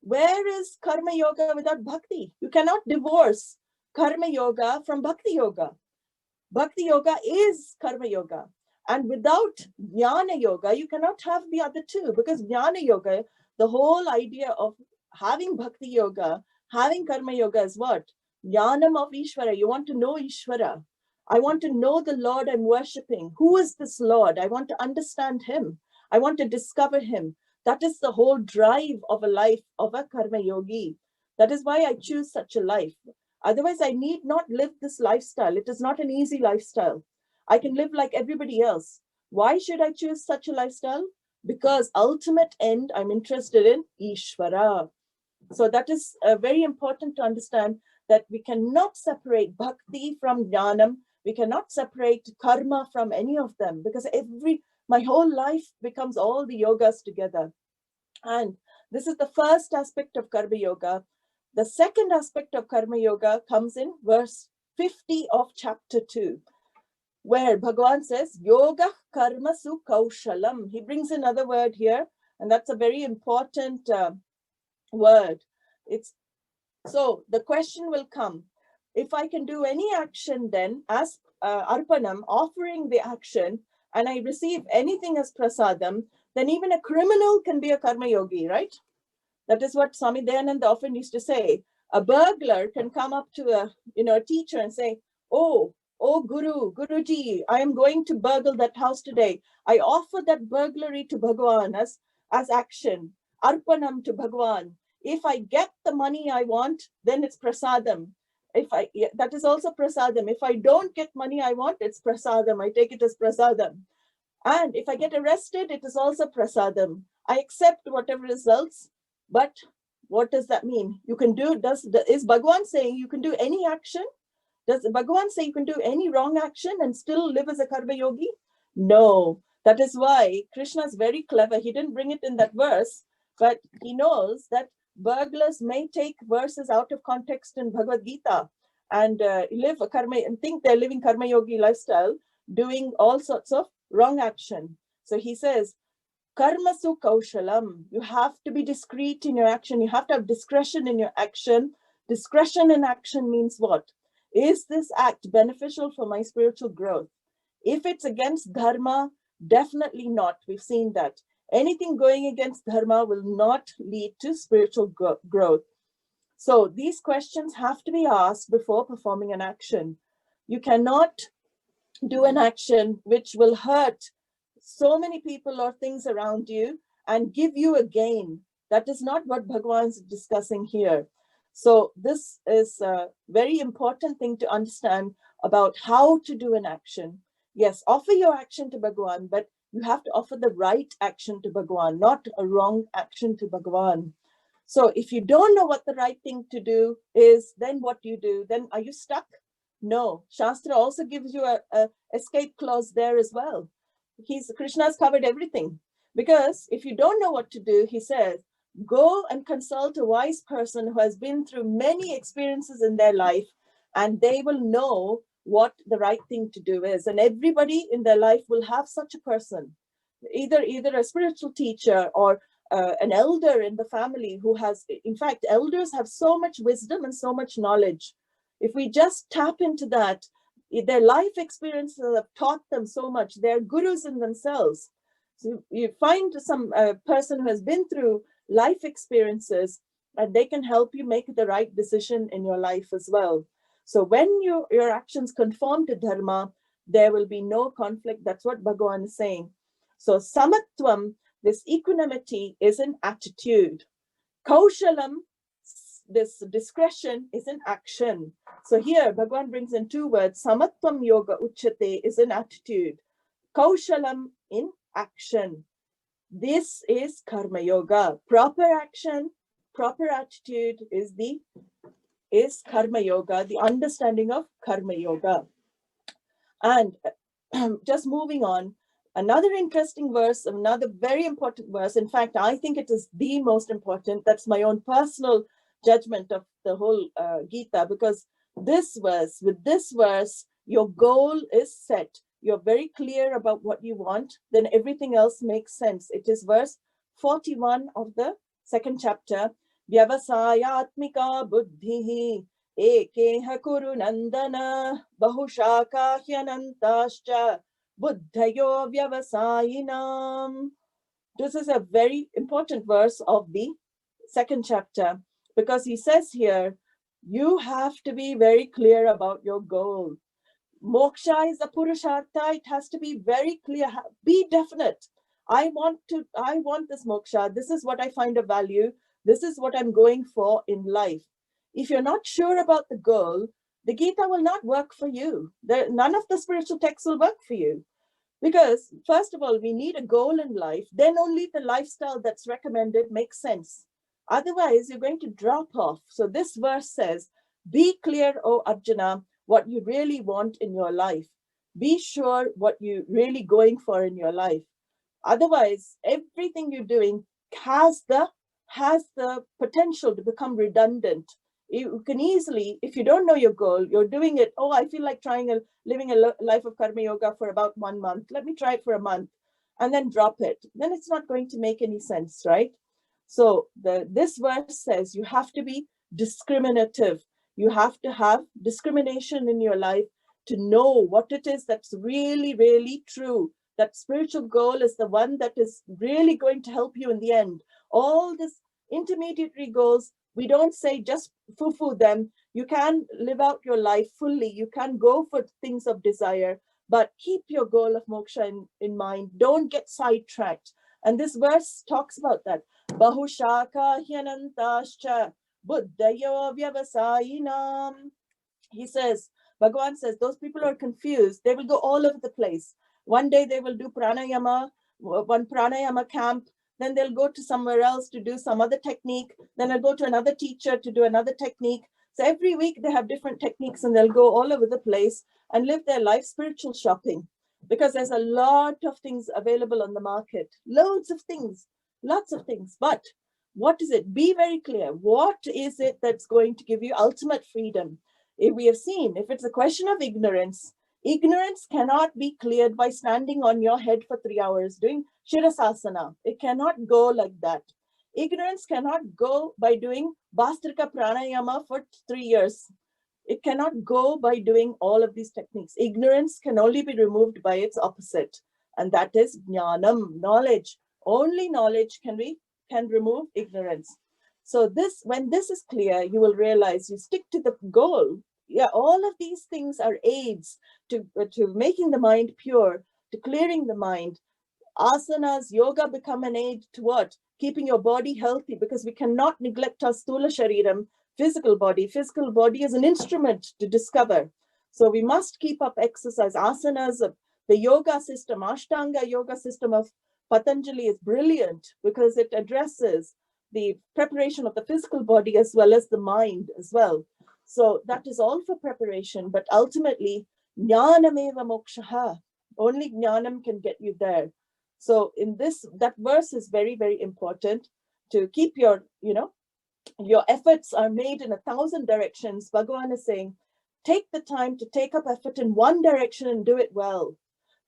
Where is karma yoga without bhakti? You cannot divorce karma yoga from bhakti yoga. Bhakti yoga is karma yoga. And without jnana yoga, you cannot have the other two, because jnana yoga, the whole idea of having bhakti yoga, having karma yoga is what? Jnanam of Ishvara. You want to know Ishvara. I want to know the Lord I'm worshipping. Who is this Lord? I want to understand him. I want to discover him. That is the whole drive of a life of a karma yogi. That is why I choose such a life. Otherwise, I need not live this lifestyle. It is not an easy lifestyle. I can live like everybody else. Why should I choose such a lifestyle? Because ultimate end, I'm interested in Ishvara. So that is very important to understand, that we cannot separate bhakti from jnanam. We cannot separate karma from any of them, because my whole life becomes all the yogas together. And this is the first aspect of karma yoga. The second aspect of karma yoga comes in verse 50 of chapter 2, where Bhagavan says, yoga karma su kaushalam. He brings another word here, and that's a very important word. So the question will come, if I can do any action then as arpanam, offering the action and I receive anything as prasadam, then even a criminal can be a karma yogi, right? That is what Swami Dayananda often used to say. A burglar can come up to a teacher and say, oh Guruji, I am going to burgle that house today. I offer that burglary to Bhagwan as action, arpanam to Bhagwan. If I get the money I want, then it's prasadam. That is also prasadam. If I don't get money I want, it's prasadam. I take it as prasadam. And if I get arrested, it is also prasadam. I accept whatever results. But what does that mean? You can do, is Bhagwan saying you can do any action? Does Bhagwan say you can do any wrong action and still live as a karma yogi? No. That is why Krishna is very clever. He didn't bring it in that verse, but he knows that burglars may take verses out of context in Bhagavad Gita and live a karma and think they're living karma yogi lifestyle, doing all sorts of wrong action. So he says, Karmasu kaushalam. You have to be discreet in your action. You have to have discretion in your action. Discretion in action means what? Is this act beneficial for my spiritual growth? If it's against dharma, definitely not. We've seen that. Anything going against dharma will not lead to spiritual growth. So these questions have to be asked before performing an action. You cannot do an action which will hurt so many people or things around you and give you a gain. That is not what Bhagavan is discussing here. So this is a very important thing to understand about how to do an action. Yes, offer your action to Bhagavan, but you have to offer the right action to Bhagavan, not a wrong action to Bhagavan. So if you don't know what the right thing to do is, then what do you do? Then are you stuck? No. Shastra also gives you a escape clause there as well. Krishna's covered everything. Because if you don't know what to do, he says, go and consult a wise person who has been through many experiences in their life, and they will know what the right thing to do is. And everybody in their life will have such a person, either a spiritual teacher or an elder in the family who has, in fact, elders have so much wisdom and so much knowledge. If we just tap into that, their life experiences have taught them so much. They're gurus in themselves. So you find some person who has been through life experiences, and they can help you make the right decision in your life as well. So when your actions conform to dharma, there will be no conflict. That's what Bhagavan is saying. So samatvam, this equanimity, is an attitude. Kaushalam, this discretion, is an action. So here Bhagavan brings in two words. Samatvam yoga uchate is an attitude. Kaushalam, in action. This is karma yoga. Proper action, proper attitude is karma yoga, the understanding of karma yoga. And just moving on, another interesting verse, another very important verse. In fact, I think it is the most important. That's my own personal judgment of the whole Gita, because with this verse, your goal is set. You're very clear about what you want, then everything else makes sense. It is verse 41 of the second chapter. Vyavasayatmika buddhihi ekeha kuru nandana bahushaka hyanantascha buddhayo vyavasayinam. This is a very important verse of the second chapter, because he says here, you have to be very clear about your goal. Moksha is a purushartha. It has to be very clear. Be definite. I want this moksha. This is what I find of value. This is what I'm going for in life. If you're not sure about the goal, the Gita will not work for you. None of the spiritual texts will work for you. Because first of all, we need a goal in life. Then only the lifestyle that's recommended makes sense. Otherwise, you're going to drop off. So this verse says, be clear, O Arjuna, what you really want in your life. Be sure what you're really going for in your life. Otherwise, everything you're doing has the potential to become redundant. You can easily, if you don't know your goal, you're doing it, I feel like living a life of karma yoga for about 1 month. Let me try it for a month and then drop it. Then it's not going to make any sense, right? So this verse says you have to be discriminative. You have to have discrimination in your life to know what it is that's really, really true That spiritual goal is the one that is really going to help you in the end. All these intermediary goals, we don't say just foo-foo them. You can live out your life fully. You can go for things of desire, but keep your goal of moksha in mind. Don't get sidetracked. And this verse talks about that. Bahushaka hyanantascha buddhayo vyavasayinam. He says, Bhagavan says, those people are confused. They will go all over the place. One day they will do pranayama, one pranayama camp. Then they'll go to somewhere else to do some other technique. Then they'll go to another teacher to do another technique. So every week they have different techniques and they'll go all over the place and live their life spiritual shopping, because there's a lot of things available on the market. Loads of things, lots of things. But what is it? Be very clear. What is it that's going to give you ultimate freedom? If we have seen, if it's a question of ignorance, ignorance cannot be cleared by standing on your head for 3 hours doing Shirasasana. It cannot go like that. Ignorance cannot go by doing Bastrika Pranayama for 3 years. It cannot go by doing all of these techniques. Ignorance can only be removed by its opposite, and that is jnanam, knowledge. Only knowledge can remove ignorance. So when this is clear, you will realize you stick to the goal. Yeah, all of these things are aids to making the mind pure, to clearing the mind. Asanas, yoga become an aid to what? Keeping your body healthy, because we cannot neglect our stula shariram, physical body. Physical body is an instrument to discover. So we must keep up exercise. Asanas, the yoga system, Ashtanga yoga system of Patanjali is brilliant because it addresses the preparation of the physical body as well as the mind as well. So that is all for preparation, but ultimately, jnanameva mokshaha. Only jnanam can get you there. So in this, that verse is very, very important to keep your efforts are made in 1,000 directions. Bhagavan is saying, take the time to take up effort in one direction and do it well.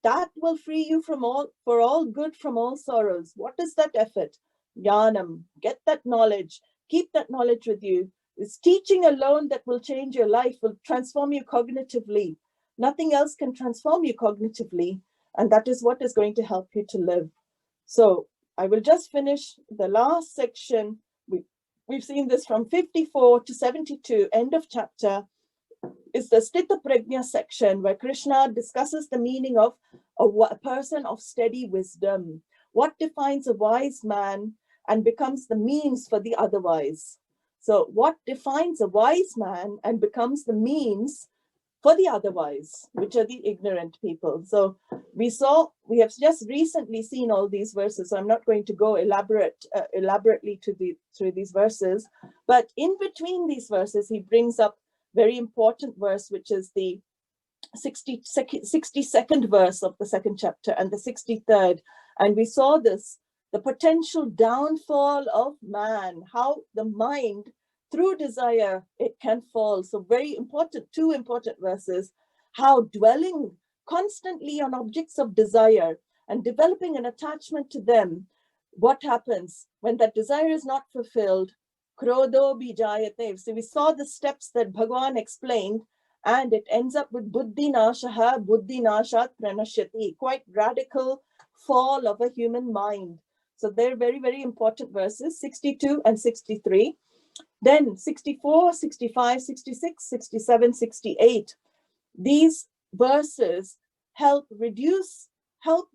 That will free you for all good from all sorrows. What is that effort? Jnanam. Get that knowledge. Keep that knowledge with you. It's teaching alone that will change your life, will transform you cognitively. Nothing else can transform you cognitively. And that is what is going to help you to live. So I will just finish the last section. We've seen this from 54 to 72, end of chapter, is the Sthita Prajna section, where Krishna discusses the meaning of a person of steady wisdom. What defines a wise man and becomes the means for the otherwise. So what defines a wise man and becomes the means for the otherwise, which are the ignorant people. So we have just recently seen all these verses. So I'm not going to go elaborately through these verses, but in between these verses, he brings up very important verse, which is the 62nd verse of the second chapter and the 63rd. And we saw this, the potential downfall of man, how the mind, through desire, it can fall. So very important, two important verses, how dwelling constantly on objects of desire and developing an attachment to them, what happens when that desire is not fulfilled? Krodho bijayate. So we saw the steps that Bhagavan explained, and it ends up with buddhi nashaha, buddhi nashat pranashyati, quite radical fall of a human mind. So they're very, very important verses, 62 and 63. Then 64, 65, 66, 67, 68. These verses help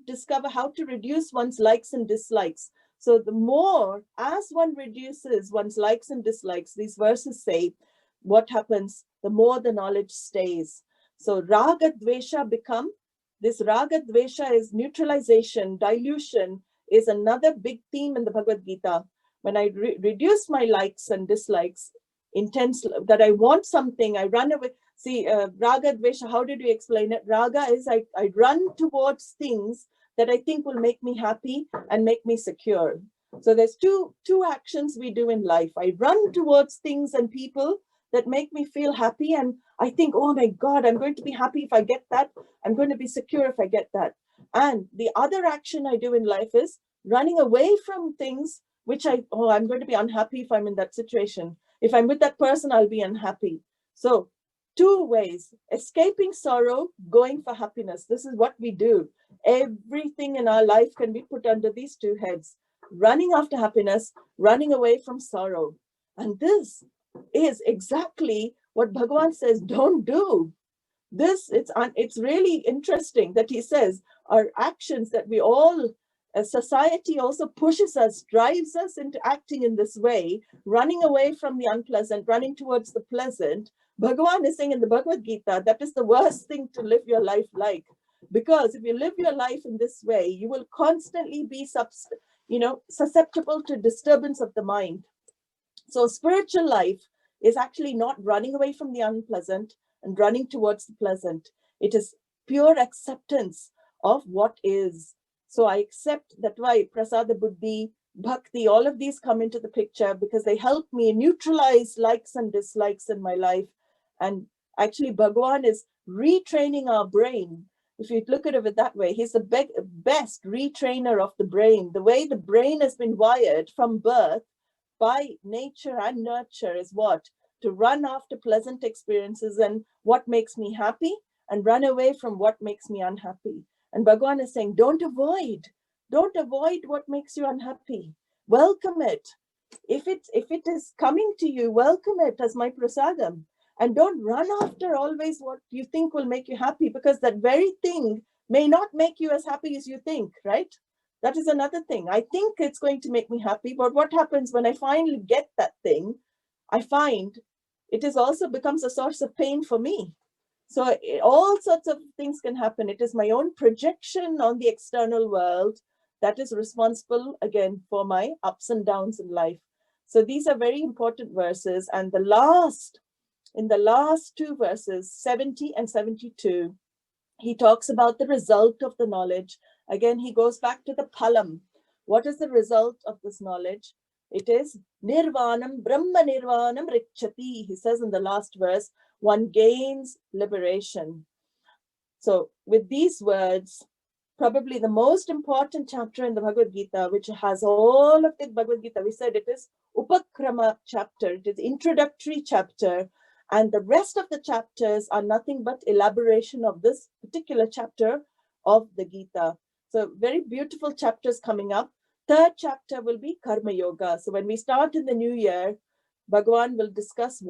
discover how to reduce one's likes and dislikes. So the more, as one reduces one's likes and dislikes, these verses say, what happens? The more the knowledge stays. So raga dvesha this raga dvesha is neutralization, dilution is another big theme in the Bhagavad Gita. When I reduce my likes and dislikes, that I want something, I run away. See, raga dvesha, how did we explain it? Raga is I run towards things that I think will make me happy and make me secure. So there's two actions we do in life. I run towards things and people that make me feel happy, and I think, oh my God, I'm going to be happy if I get that. I'm going to be secure if I get that. And the other action I do in life is running away from things which I'm going to be unhappy if I'm in that situation. If I'm with that person, I'll be unhappy. So two ways: escaping sorrow, going for happiness. This is what we do. Everything in our life can be put under these two heads: running after happiness, running away from sorrow. And this is exactly what Bhagavan says don't do. It's really interesting that he says our actions that we all, as society also pushes us, drives us into acting in this way, running away from the unpleasant, running towards the pleasant. Bhagavan is saying in the Bhagavad Gita, that is the worst thing to live your life like. Because if you live your life in this way, you will constantly be susceptible to disturbance of the mind. So spiritual life is actually not running away from the unpleasant and running towards the pleasant. It is pure acceptance of what is. So I accept that. Why prasada buddhi, bhakti, all of these come into the picture, because they help me neutralize likes and dislikes in my life. And actually Bhagavan is retraining our brain. If you look at it that way, he's the best retrainer of the brain. The way the brain has been wired from birth by nature and nurture is what? To run after pleasant experiences and what makes me happy, and run away from what makes me unhappy. And Bhagavan is saying, don't avoid what makes you unhappy. Welcome it. If it is coming to you, welcome it as my prasadam. And don't run after always what you think will make you happy, because that very thing may not make you as happy as you think, right? That is another thing. I think it's going to make me happy, but what happens when I finally get that thing? I find it is also becomes a source of pain for me. So all sorts of things can happen. It is my own projection on the external world that is responsible, again, for my ups and downs in life. So these are very important verses. And in the last two verses, 70 and 72, he talks about the result of the knowledge. Again, he goes back to the phalam. What is the result of this knowledge? It is nirvanam, brahma nirvanam rikchati. He says in the last verse, one gains liberation. So with these words, probably the most important chapter in the Bhagavad Gita, which has all of the Bhagavad Gita, we said it is upakrama chapter, it is introductory chapter. And the rest of the chapters are nothing but elaboration of this particular chapter of the Gita. So very beautiful chapters coming up. Third chapter will be Karma Yoga. So when we start in the new year, Bhagavan will discuss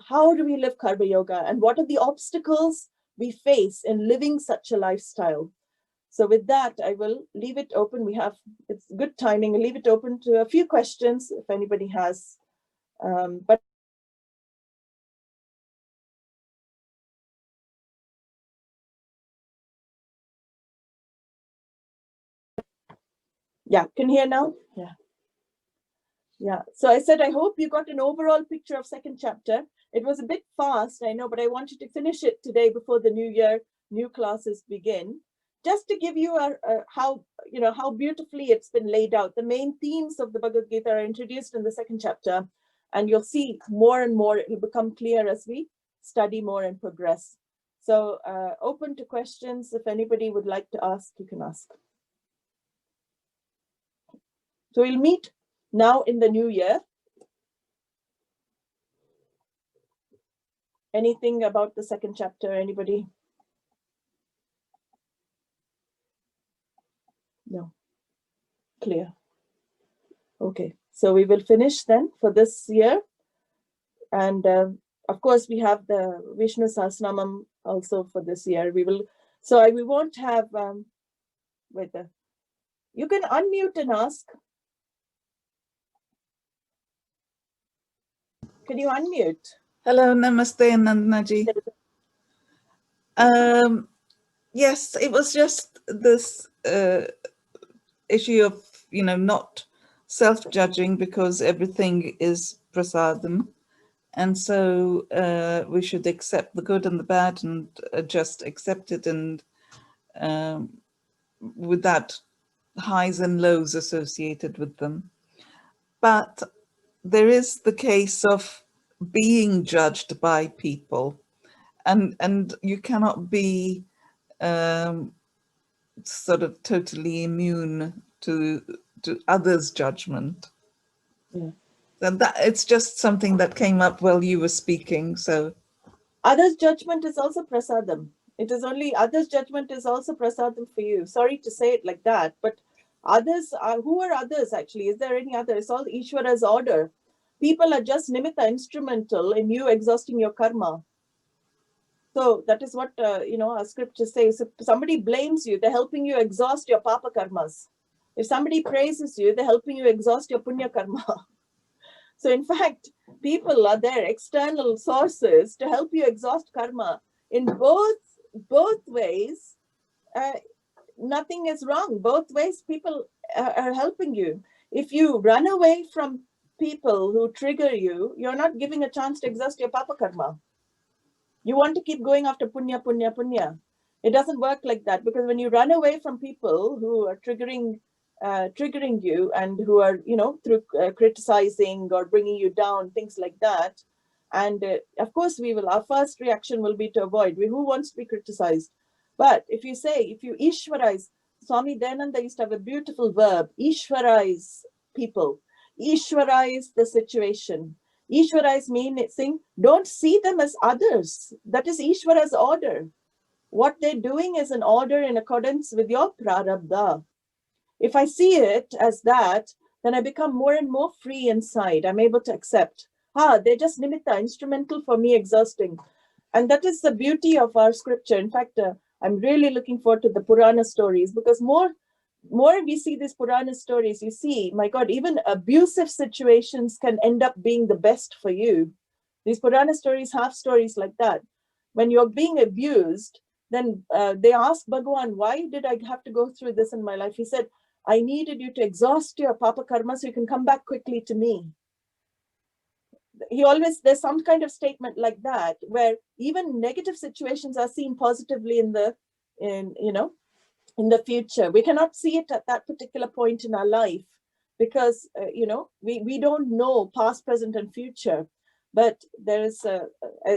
how do we live Karma Yoga and what are the obstacles we face in living such a lifestyle. So with that, I will leave it open. It's good timing. I'll leave it open to a few questions if anybody has. But yeah, can you hear now? Yeah. Yeah. So I said, I hope you got an overall picture of second chapter. It was a bit fast, I know, but I wanted to finish it today before the new year, new classes begin. Just to give you how beautifully it's been laid out. The main themes of the Bhagavad Gita are introduced in the second chapter, and you'll see more and more, it will become clear as we study more and progress. So open to questions. If anybody would like to ask, you can ask. So we'll meet now in the new year. Anything about the second chapter, anybody? No. Clear. Okay, so we will finish then for this year. And of course, we have the Vishnu Sahasranamam also for this year. We won't have, you can unmute and ask. Can you unmute? Hello, namaste, Nandanaji. Yes, it was just this issue of, not self-judging, because everything is prasadam. And so we should accept the good and the bad and just accept it, and with that, highs and lows associated with them. But there is the case of being judged by people, and you cannot be sort of totally immune to others' judgment. Yeah. And that it's just something that came up while you were speaking. So others' judgment is also prasadam. It is only others' judgment is also prasadam for you. Sorry to say it like that, but others are, who are others actually? Is there any other? It's all Ishvara's order. People are just nimitta, instrumental in you exhausting your karma. So that is what, our scripture says. If somebody blames you, they're helping you exhaust your papa karmas. If somebody praises you, they're helping you exhaust your punya karma. So in fact, people are there, external sources to help you exhaust karma. In both ways, nothing is wrong. Both ways, people are helping you. If you run away from people who trigger you, you're not giving a chance to exhaust your papa karma. You want to keep going after punya, punya, punya. It doesn't work like that, because when you run away from people who are triggering you and who are, through criticizing or bringing you down, things like that. And of course, our first reaction will be to avoid. Who wants to be criticized? But if you Ishwaraize, Swami Dayananda used to have a beautiful verb, Ishwaraize people, Ishwaraize the situation. Ishwaraize meaning don't see them as others. That is Ishwara's order. What they're doing is an order in accordance with your prarabdha. If I see it as that, then I become more and more free inside. I'm able to accept. They're just nimitta, instrumental for me exhausting. And that is the beauty of our scripture. In fact, I'm really looking forward to the Purana stories, because more we see these Purana stories, you see, my God, even abusive situations can end up being the best for you. These Purana stories have stories like that. When you're being abused, then they ask Bhagavan, why did I have to go through this in my life? He said, I needed you to exhaust your papa karma so you can come back quickly to me. There's some kind of statement like that, where even negative situations are seen positively in the future. We cannot see it at that particular point in our life, because we don't know past, present, and future. But there is,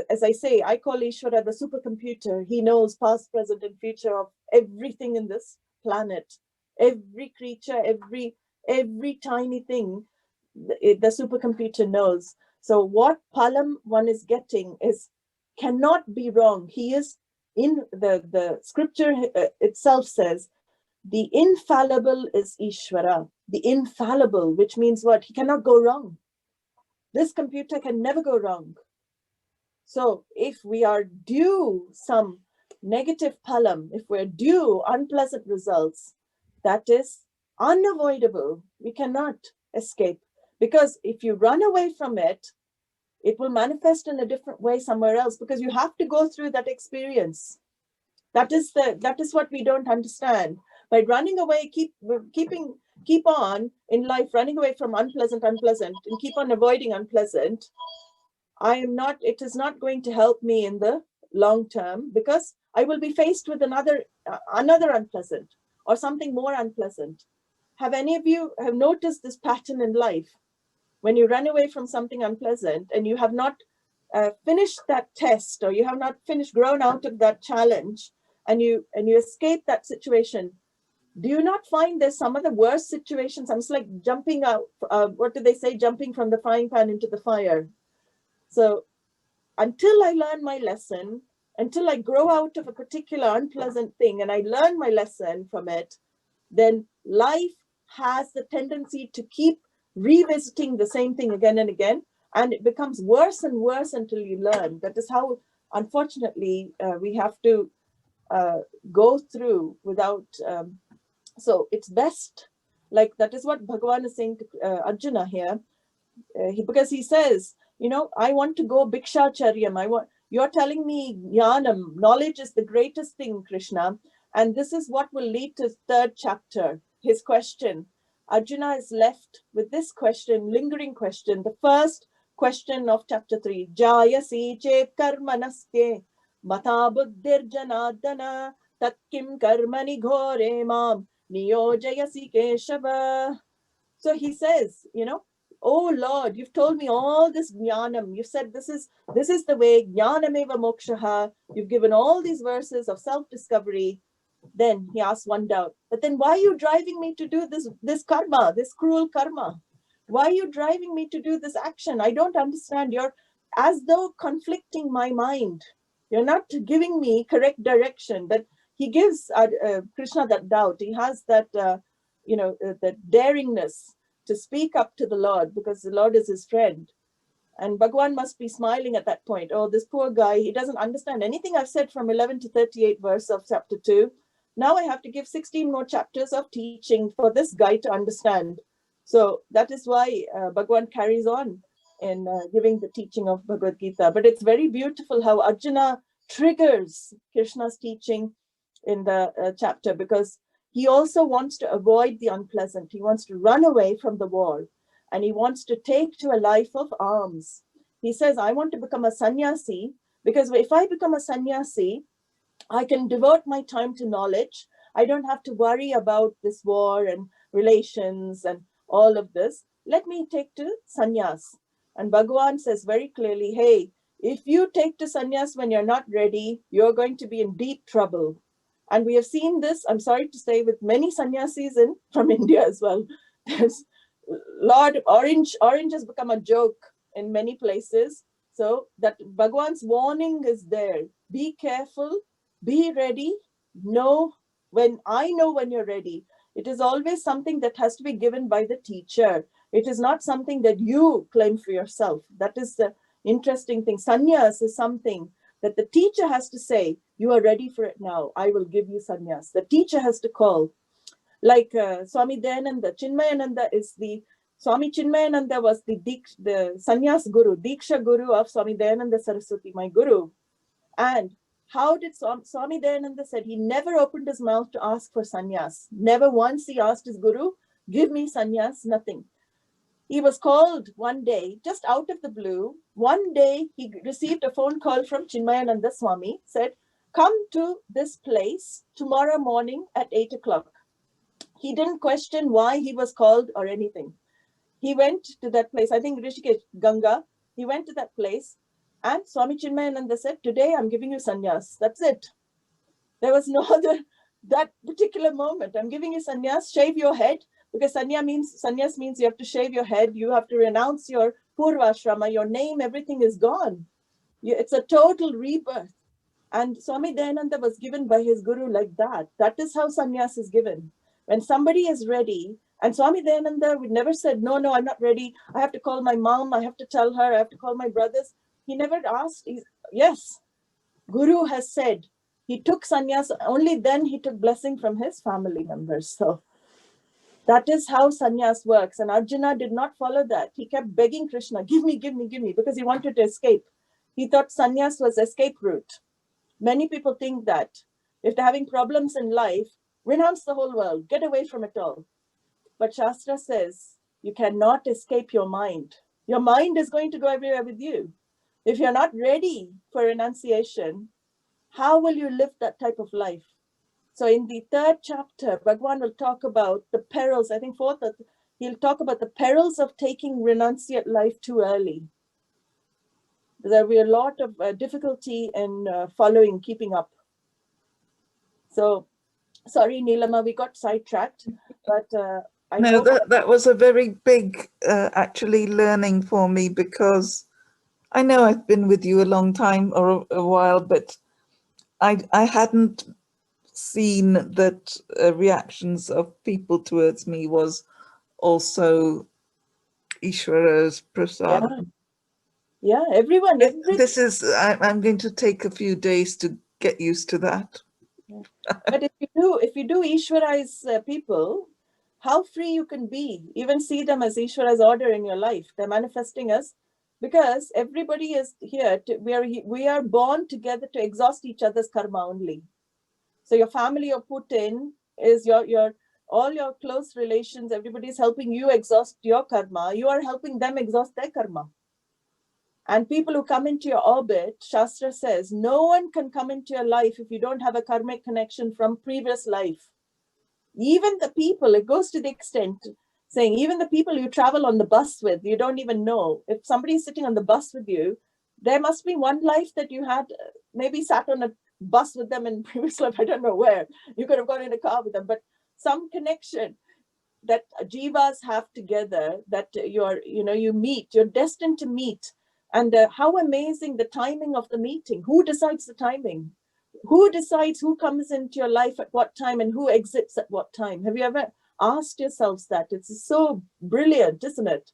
as I say, I call Ishvara the supercomputer. He knows past, present, and future of everything in this planet, every creature, every tiny thing. The supercomputer knows. So what palam one is getting cannot be wrong. He is in the scripture itself says, the infallible is Ishvara. The infallible, which means what? He cannot go wrong. This computer can never go wrong. So if we are due some negative palam, if we're due unpleasant results, that is unavoidable. We cannot escape, because if you run away from it, it will manifest in a different way somewhere else, because you have to go through that experience. That is what we don't understand. By running away, keep on in life, running away from unpleasant, and keep on avoiding unpleasant. It is not going to help me in the long term, because I will be faced with another unpleasant or something more unpleasant. Have any of you have noticed this pattern in life? When you run away from something unpleasant and you have not finished that test, or you have not grown out of that challenge, and you escape that situation, do you not find there's some of the worst situations? It's like jumping out, what do they say? Jumping from the frying pan into the fire. So until I learn my lesson, until I grow out of a particular unpleasant thing and I learn my lesson from it, then life has the tendency to keep revisiting the same thing again and again, and it becomes worse and worse until you learn. That is how, unfortunately, we have to go through without. So it's best, like that is what Bhagavan is saying to Arjuna here, because he says, I want to go bhikshacharyam. You're telling me jnanam, knowledge is the greatest thing, Krishna, and this is what will lead to third chapter. His question. Arjuna is left with this question, lingering question, the first question of chapter 3. Jayasi chet karmanastye mata buddhir janadana tat kim karmani ghore mam niyojayasi keshava. So he says, oh Lord, you've told me all this jnanam. You said this is the way, jnanameva mokshaha. You've given all these verses of self-discovery. Then he asks one doubt, but then why are you driving me to do this karma, this cruel karma? Why are you driving me to do this action? I don't understand. You're as though conflicting my mind. You're not giving me correct direction. That he gives Krishna that doubt. He has that, that daringness to speak up to the Lord because the Lord is his friend. And Bhagwan must be smiling at that point. Oh, this poor guy, he doesn't understand anything I've said from 11 to 38 verse of chapter 2. Now I have to give 16 more chapters of teaching for this guy to understand. So that is why Bhagwan carries on in giving the teaching of Bhagavad Gita. But it's very beautiful how Arjuna triggers Krishna's teaching in the chapter, because he also wants to avoid the unpleasant. He wants to run away from the war, and he wants to take to a life of alms. He says, I want to become a sannyasi, because if I become a sannyasi, I can devote my time to knowledge. I don't have to worry about this war and relations and all of this. Let me take to sannyas. And Bhagavan says very clearly, hey, if you take to sannyas when you're not ready, you're going to be in deep trouble. And we have seen this, I'm sorry to say, with many sannyasis from India as well. There's Lord, orange has become a joke in many places. So that Bhagwan's warning is there. Be careful, be ready. Know when you're ready. It is always something that has to be given by the teacher. It is not something that you claim for yourself. That is the interesting thing. Sannyas is something that the teacher has to say, you are ready for it now. I will give you sannyas. The teacher has to call. Like Swami Dayananda, Chinmayananda is the, Swami Chinmayananda was the sannyas guru, Diksha guru of Swami Dayananda Saraswati, my guru. And how did Swami Dayananda said he never opened his mouth to ask for sannyas. Never once he asked his guru, give me sannyas, nothing. He was called one day, just out of the blue. One day he received a phone call from Chinmayananda Swami, said, come to this place tomorrow morning at 8 o'clock. He didn't question why he was called or anything. He went to that place, I think Rishikesh, Ganga. He went to that place and Swami Chinmayananda said, today I'm giving you sannyas. That's it. There was no other, that particular moment. I'm giving you sannyas, shave your head, because sannyas means you have to shave your head. You have to renounce your purvashrama, your name, everything is gone. It's a total rebirth. And Swami Dayananda was given by his guru like that. That is how sannyas is given. When somebody is ready, and Swami Dayananda would never said, no, I'm not ready. I have to call my mom. I have to tell her. I have to call my brothers. He never asked. Yes, Guru has said. He took sannyas. Only then he took blessing from his family members. So that is how sannyas works. And Arjuna did not follow that. He kept begging Krishna, give me, because he wanted to escape. He thought sannyas was escape route. Many people think that if they're having problems in life, renounce the whole world, get away from it all. But Shastra says you cannot escape your mind. Your mind is going to go everywhere with you. If you're not ready for renunciation, how will you live that type of life? So in the 3rd chapter, Bhagwan will talk about the perils. I think 4th, he'll talk about the perils of taking renunciate life too early. There will be a lot of difficulty in keeping up. So, sorry, Neelama, we got sidetracked, but no, that was a very big, actually, learning for me, because I know I've been with you a long time or a while, but I hadn't seen that reactions of people towards me was also Ishvara's prasad. Yeah, everyone. This is, I'm going to take a few days to get used to that. Yeah. But if you do Ishvara's people, how free you can be, even see them as Ishvara's order in your life. They're manifesting us, because everybody is here. We are born together to exhaust each other's karma only. So your family you're put in is all your close relations. Everybody is helping you exhaust your karma. You are helping them exhaust their karma. And people who come into your orbit, Shastra says, no one can come into your life if you don't have a karmic connection from previous life. Even the people, it goes to the extent saying, even the people you travel on the bus with, you don't even know. If somebody is sitting on the bus with you, there must be one life that you had maybe sat on a bus with them in previous life. I don't know where. You could have gone in a car with them, but some connection that jivas have together, that you meet, you're destined to meet And how amazing the timing of the meeting. Who decides the timing? Who decides who comes into your life at what time and who exits at what time? Have you ever asked yourselves that? It's so brilliant, isn't it?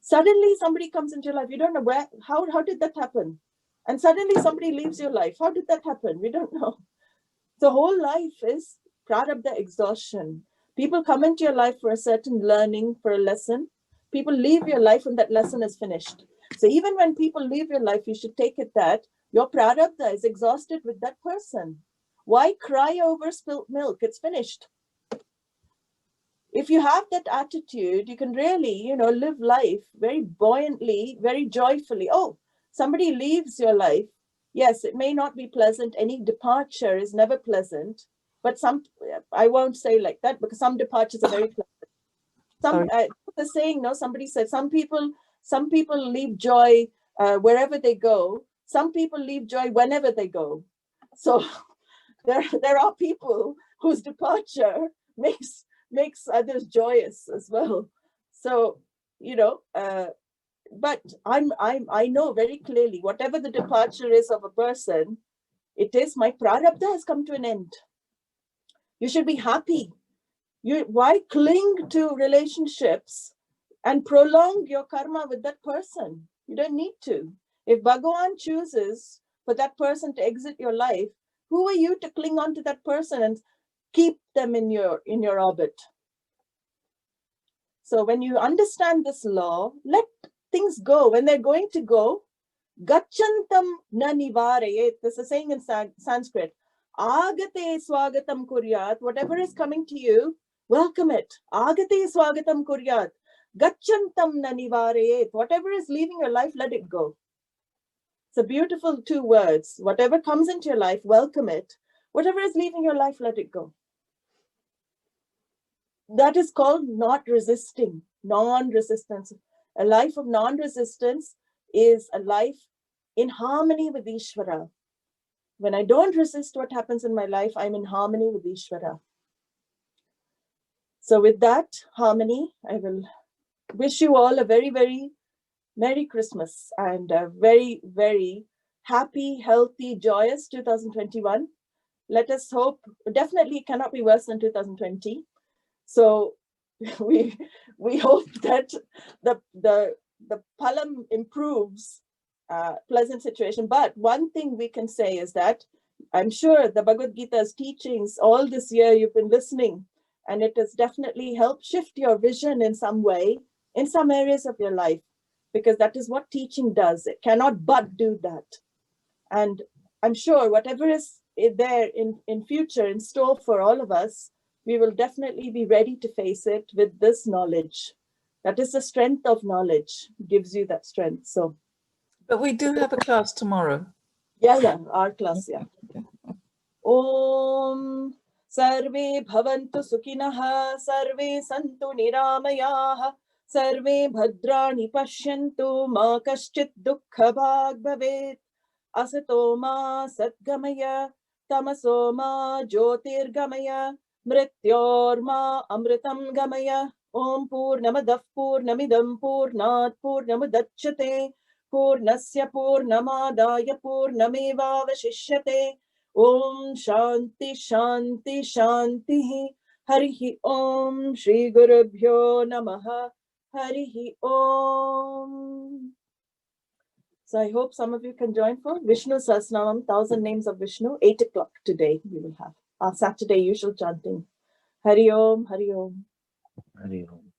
Suddenly somebody comes into your life. You don't know where, how did that happen? And suddenly somebody leaves your life. How did that happen? We don't know. The whole life is prarabdha exhaustion. People come into your life for a certain learning, for a lesson. People leave your life when that lesson is finished. So even when people leave your life, you should take it that your prarabdha is exhausted with that person. Why cry over spilt milk? It's finished. If you have that attitude, you can really, live life very buoyantly, very joyfully. Oh, somebody leaves your life. Yes, it may not be pleasant. Any departure is never pleasant. But I won't say like that because some departures are very pleasant. The saying, somebody said some people leave joy wherever they go. Some people leave joy whenever they go. So there are people whose departure makes others joyous as well. So, but I know very clearly, whatever the departure is of a person, it is my prarabdha has come to an end. You should be happy. Why cling to relationships and prolong your karma with that person? You don't need to. If Bhagavan chooses for that person to exit your life, who are you to cling on to that person and keep them in your orbit? So when you understand this law, let things go. When they're going to go, gachantam na nivarayet. This is saying in Sanskrit. Agate swagatam kuryat. Whatever is coming to you, welcome it. Agate swagatam kuryat. Gachantam na nivarayet. Whatever is leaving your life, let it go. It's a beautiful 2 words. Whatever comes into your life, welcome it. Whatever is leaving your life, let it go. That is called not resisting, non-resistance. A life of non-resistance is a life in harmony with Ishvara. When I don't resist what happens in my life, I'm in harmony with Ishvara. So with that harmony, I will wish you all a very, very Merry Christmas and a very, very happy, healthy, joyous 2021. Let us hope, definitely it cannot be worse than 2020. So we hope that the palam improves, pleasant situation. But one thing we can say is that I'm sure the Bhagavad Gita's teachings all this year you've been listening, and it has definitely helped shift your vision in some way, in some areas of your life, because that is what teaching does. It cannot but do that. And I'm sure whatever is there in future in store for all of us, we will definitely be ready to face it with this knowledge. That is the strength of knowledge, gives you that strength. So, but we do have a class tomorrow. Yeah, our class, yeah. Om Sarve Bhavantu Sukhinaha, Sarve Santu Niramayaha, Sarve Bhadrani Pashyantu, Ma Kaschit Dukkha Bhag Bhavet, Asato Ma Satgamaya, Tamaso Ma Jyotirgamaya, Mrityorma Amritam Gamaya. Om Purnamadav Purnamidam Purnat Purnamudachyate Purnasya Purnamadaya Purnamevavashishyate. Om Shanti Shanti Shanti Harihi Om Shri Gurubhyo Namaha Harihi Om. So I hope some of you can join for Vishnu Sahasranamam, 1000 names of Vishnu, 8 o'clock today we will have our Saturday usual chanting. Hari Om, Hari Om. Hari Om.